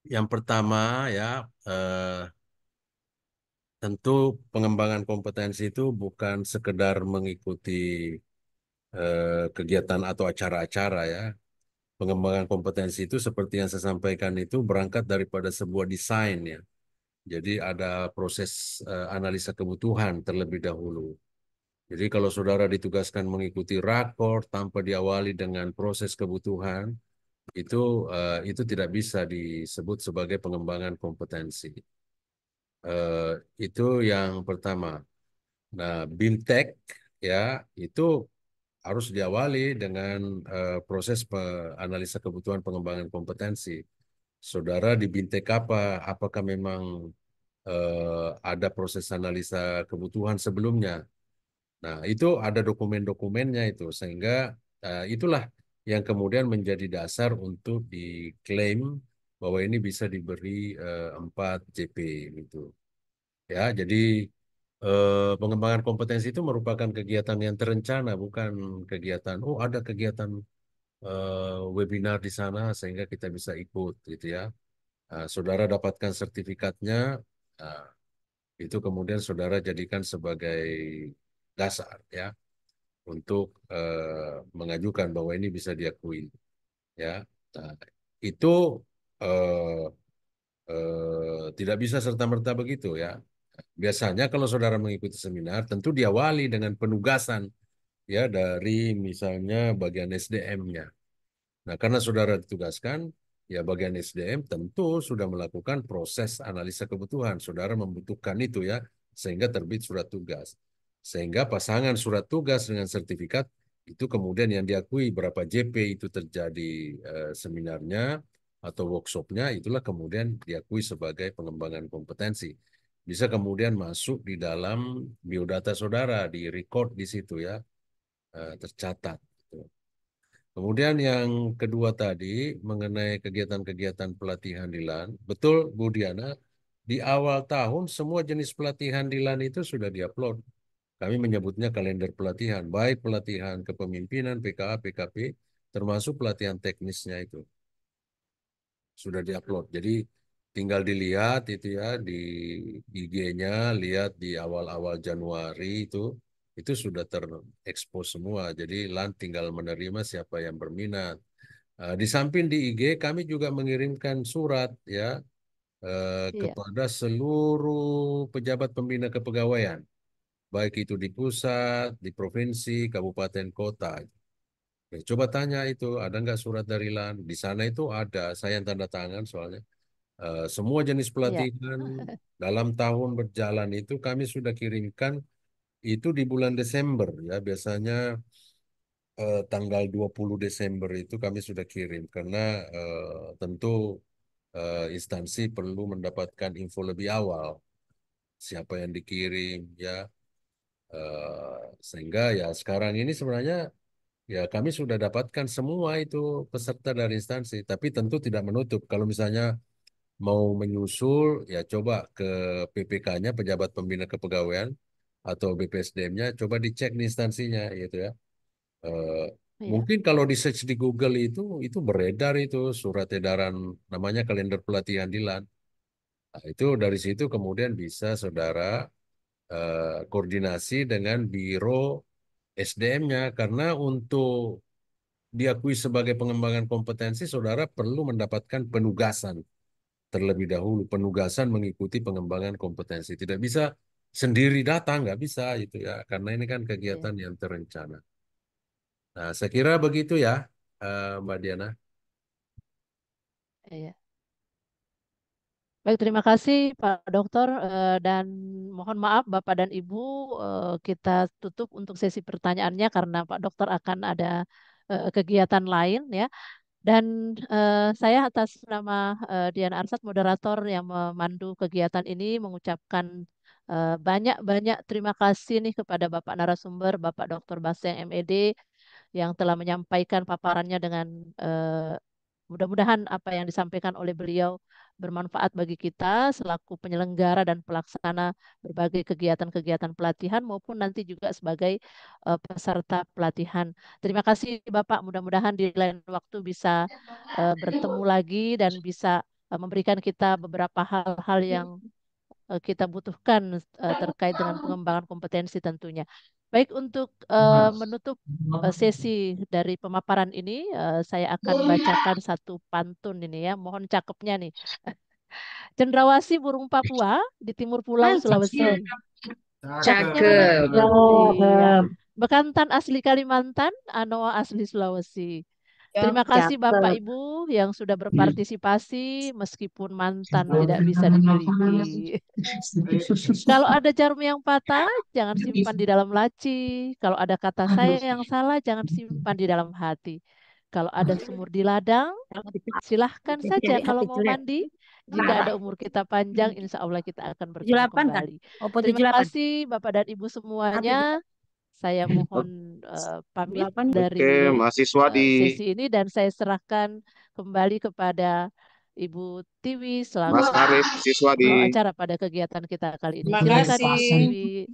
yang pertama ya tentu pengembangan kompetensi itu bukan sekedar mengikuti kegiatan atau acara-acara ya. Pengembangan kompetensi itu seperti yang saya sampaikan itu berangkat daripada sebuah desain ya. Jadi ada proses analisa kebutuhan terlebih dahulu. Jadi kalau saudara ditugaskan mengikuti rakor tanpa diawali dengan proses kebutuhan, itu itu tidak bisa disebut sebagai pengembangan kompetensi. Eh, itu yang pertama. Nah, BIMTEK ya itu harus diawali dengan proses analisa kebutuhan pengembangan kompetensi. Saudara di BIMTEK apa? Apakah memang ada proses analisa kebutuhan sebelumnya? Nah, itu ada dokumen-dokumennya itu, sehingga itulah yang kemudian menjadi dasar untuk diklaim bahwa ini bisa diberi 4 JP gitu. Ya, jadi pengembangan kompetensi itu merupakan kegiatan yang terencana, bukan kegiatan, oh ada kegiatan webinar di sana sehingga kita bisa ikut gitu ya. Saudara dapatkan sertifikatnya, nah, itu kemudian saudara jadikan sebagai dasar ya untuk mengajukan bahwa ini bisa diakui ya. Nah, itu eh, tidak bisa serta-merta begitu ya. Biasanya kalau saudara mengikuti seminar tentu diawali dengan penugasan ya dari misalnya bagian SDM-nya. Nah, karena saudara ditugaskan, ya bagian SDM tentu sudah melakukan proses analisa kebutuhan. Saudara membutuhkan itu ya, sehingga terbit surat tugas. Sehingga pasangan surat tugas dengan sertifikat itu kemudian yang diakui berapa JP itu terjadi seminarnya atau workshopnya, itulah kemudian diakui sebagai pengembangan kompetensi. Bisa kemudian masuk di dalam biodata saudara, di record di situ ya, tercatat. Kemudian yang kedua tadi mengenai kegiatan-kegiatan pelatihan di LAN. Betul Bu Diana, di awal tahun semua jenis pelatihan di LAN itu sudah diupload. Kami menyebutnya kalender pelatihan, baik pelatihan kepemimpinan, PKA, PKP, termasuk pelatihan teknisnya itu. Sudah diupload. Jadi tinggal dilihat itu ya di IG-nya, lihat di awal-awal Januari itu sudah terekspos semua. Jadi LAN tinggal menerima siapa yang berminat. Di samping di IG kami juga mengirimkan surat ya Iya, kepada seluruh pejabat pembina kepegawaian, baik itu di pusat, di provinsi, kabupaten, kota. Ya, coba tanya itu ada nggak surat dari LAN? Di sana itu ada, saya yang tanda tangan soalnya. Semua jenis iya, pelatihan dalam tahun berjalan itu kami sudah kirimkan itu di bulan Desember ya, biasanya tanggal 20 Desember itu kami sudah kirim karena tentu instansi perlu mendapatkan info lebih awal siapa yang dikirim ya. Sehingga ya sekarang ini sebenarnya ya kami sudah dapatkan semua itu peserta dari instansi, tapi tentu tidak menutup kalau misalnya mau menyusul ya coba ke PPK-nya, Pejabat Pembina Kepegawaian atau BPSDM-nya, coba dicek di instansinya gitu ya. Eh, iya, Mungkin kalau di search di Google itu beredar itu surat edaran namanya kalender pelatihan di LAN. Nah, itu dari situ kemudian bisa saudara koordinasi dengan Biro SDM-nya karena untuk diakui sebagai pengembangan kompetensi saudara perlu mendapatkan penugasan terlebih dahulu, penugasan mengikuti pengembangan kompetensi. Tidak bisa sendiri datang, nggak bisa itu ya karena ini kan iya, kegiatan yang terencana. Nah, saya kira begitu ya, Mbak Diana. iya. Baik, terima kasih Pak Dokter dan mohon maaf Bapak dan Ibu, kita tutup untuk sesi pertanyaannya karena Pak Dokter akan ada kegiatan lain ya. Dan saya atas nama Dian Arsat, moderator yang memandu kegiatan ini, mengucapkan banyak-banyak terima kasih nih kepada Bapak narasumber, Bapak Dr. Baseng MED, yang telah menyampaikan paparannya dengan mudah-mudahan apa yang disampaikan oleh beliau bermanfaat bagi kita selaku penyelenggara dan pelaksana berbagai kegiatan-kegiatan pelatihan maupun nanti juga sebagai peserta pelatihan. Terima kasih Bapak, mudah-mudahan di lain waktu bisa bertemu lagi dan bisa memberikan kita beberapa hal-hal yang kita butuhkan terkait dengan pengembangan kompetensi tentunya. Baik, untuk menutup sesi dari pemaparan ini, saya akan bacakan satu pantun ini ya. Mohon cakepnya nih. Cendrawasih burung Papua di timur Pulau Sulawesi. Cakep. Cakep. Iya. Bekantan asli Kalimantan, Anoa asli Sulawesi. Terima kasih Bapak Cakep. Ibu yang sudah berpartisipasi meskipun mantan tidak bisa dimiliki. Kalau ada jarum yang patah, jangan simpan di dalam laci. Kalau ada kata saya yang salah, jangan simpan di dalam hati. Kalau ada sumur di ladang, silahkan saja kalau mau mandi. Jika ada umur kita panjang, insya Allah kita akan bertemu 78 kan? kembali. Oppo Terima 78. kasih Bapak dan Ibu semuanya. Saya mohon pamit 8. Oke, dari mahasiswa di sesi ini dan saya serahkan kembali kepada Ibu Tiwi Mas selaku Arif, siswa pembawa di acara pada kegiatan kita kali ini. Terima Silakan Ibu kasih. Tiwi.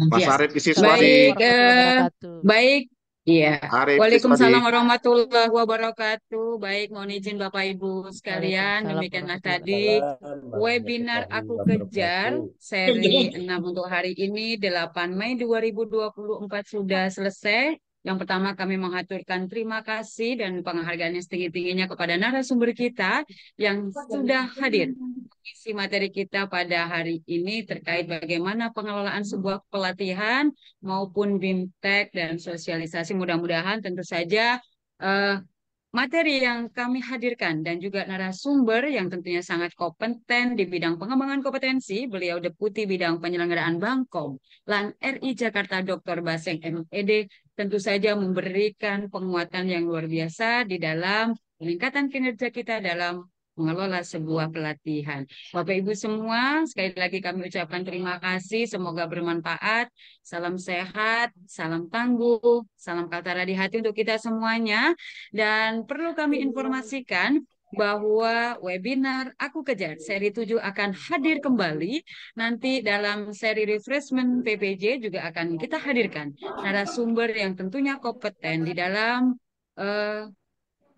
Mas Ya, Arif, siswa di Assalamualaikum baik, warahmatullahi wabarakatuh. baik. Iya. Arif, siswa di Waalaikumsalam warahmatullahi wabarakatuh. Baik, mohon izin Bapak Ibu sekalian. Waalaikumsalam Demikianlah warahmatullahi tadi wabarakatuh. webinar Aku Kejar seri 6 untuk hari ini 8 Mei 2024 sudah selesai. Yang pertama kami mengaturkan terima kasih dan penghargaan yang setinggi-tingginya kepada narasumber kita yang sudah hadir mengisi materi kita pada hari ini terkait bagaimana pengelolaan sebuah pelatihan maupun BIMTEK dan sosialisasi. Mudah-mudahan tentu saja eh, materi yang kami hadirkan dan juga narasumber yang tentunya sangat kompeten di bidang pengembangan kompetensi, beliau Deputi Bidang Penyelenggaraan Bangkom, LAN RI Jakarta Dr. Baseng MED, tentu saja memberikan penguatan yang luar biasa di dalam peningkatan kinerja kita dalam mengelola sebuah pelatihan. Bapak Ibu semua, sekali lagi kami ucapkan terima kasih, semoga bermanfaat. Salam sehat, salam tangguh, salam Kaltara di hati untuk kita semuanya. Dan perlu kami informasikan bahwa webinar Aku Kejar seri 7 akan hadir kembali. Nanti dalam seri refreshment PPJ juga akan kita hadirkan narasumber yang tentunya kompeten di dalam eh,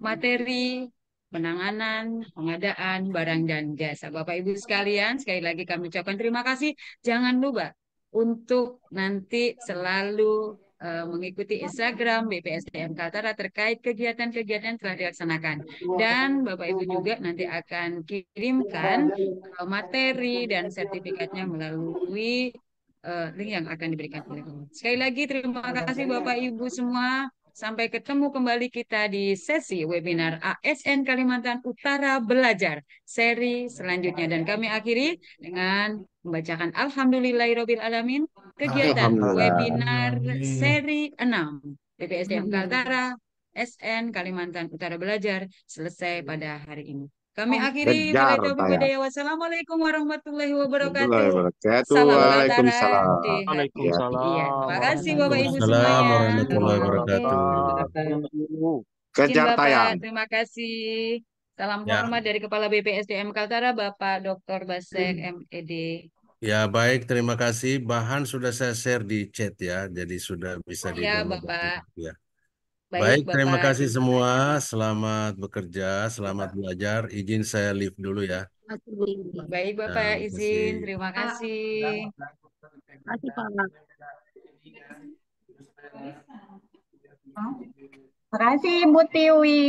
materi penanganan, pengadaan barang dan jasa. Bapak Ibu sekalian, sekali lagi kami ucapkan terima kasih. Jangan lupa untuk nanti selalu mengikuti Instagram BPSDM Kaltara terkait kegiatan-kegiatan yang telah dilaksanakan. Dan Bapak Ibu juga nanti akan kirimkan materi dan sertifikatnya melalui link yang akan diberikan oleh kami. Sekali lagi terima kasih Bapak Ibu semua. Sampai ketemu kembali kita di sesi webinar ASN Kalimantan Utara Belajar seri selanjutnya. Dan kami akhiri dengan membacakan Alhamdulillahirabbil alamin kegiatan webinar seri 6 BPSDM Kaltara SN Kalimantan Utara Belajar selesai pada hari ini. Kami akhiri Kejar Billahi taufiq saya. walhidayah. Wassalamualaikum warahmatullahi wabarakatuh. Warahmatullahi Salam Kaltara Waalaikumsalam. di hati. Waalaikumsalam. Iya, terima kasih Bapak Ibu Waalaikumsalam semuanya. warahmatullahi Oke. wabarakatuh. Izin Kejar Bapak, tayang. terima kasih. Salam Ya, hormat dari Kepala BPSDM Kaltara, Bapak Dr. Basek MED. ya baik, terima kasih. Bahan sudah saya share di chat ya, jadi sudah bisa Ya, di-download Bapak. ya. Baik, Baik, terima Bapak. kasih Terima semua. kasih. Selamat bekerja, selamat belajar. Izin saya leave dulu ya. Baik, Nah, Bapak. terima Izin. kasih. Terima kasih. Kasih Pak. Terima kasih Bu Tiwi.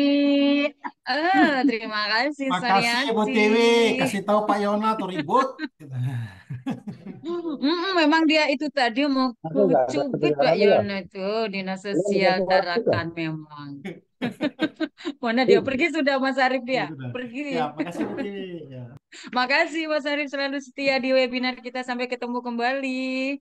Terima kasih, Makasih Bu Sariati. Tiwi, kasih tahu Pak Yona tuh ribut. Memang dia itu tadi mau kucubit Pak Yono itu dinas sosial Tarakan memang. Mana dia pergi sudah Mas Arif dia? Pergi. Ya, makasih Bu Tiwi. Ya. Makasih Mas Arif selalu setia di webinar kita. Sampai ketemu kembali.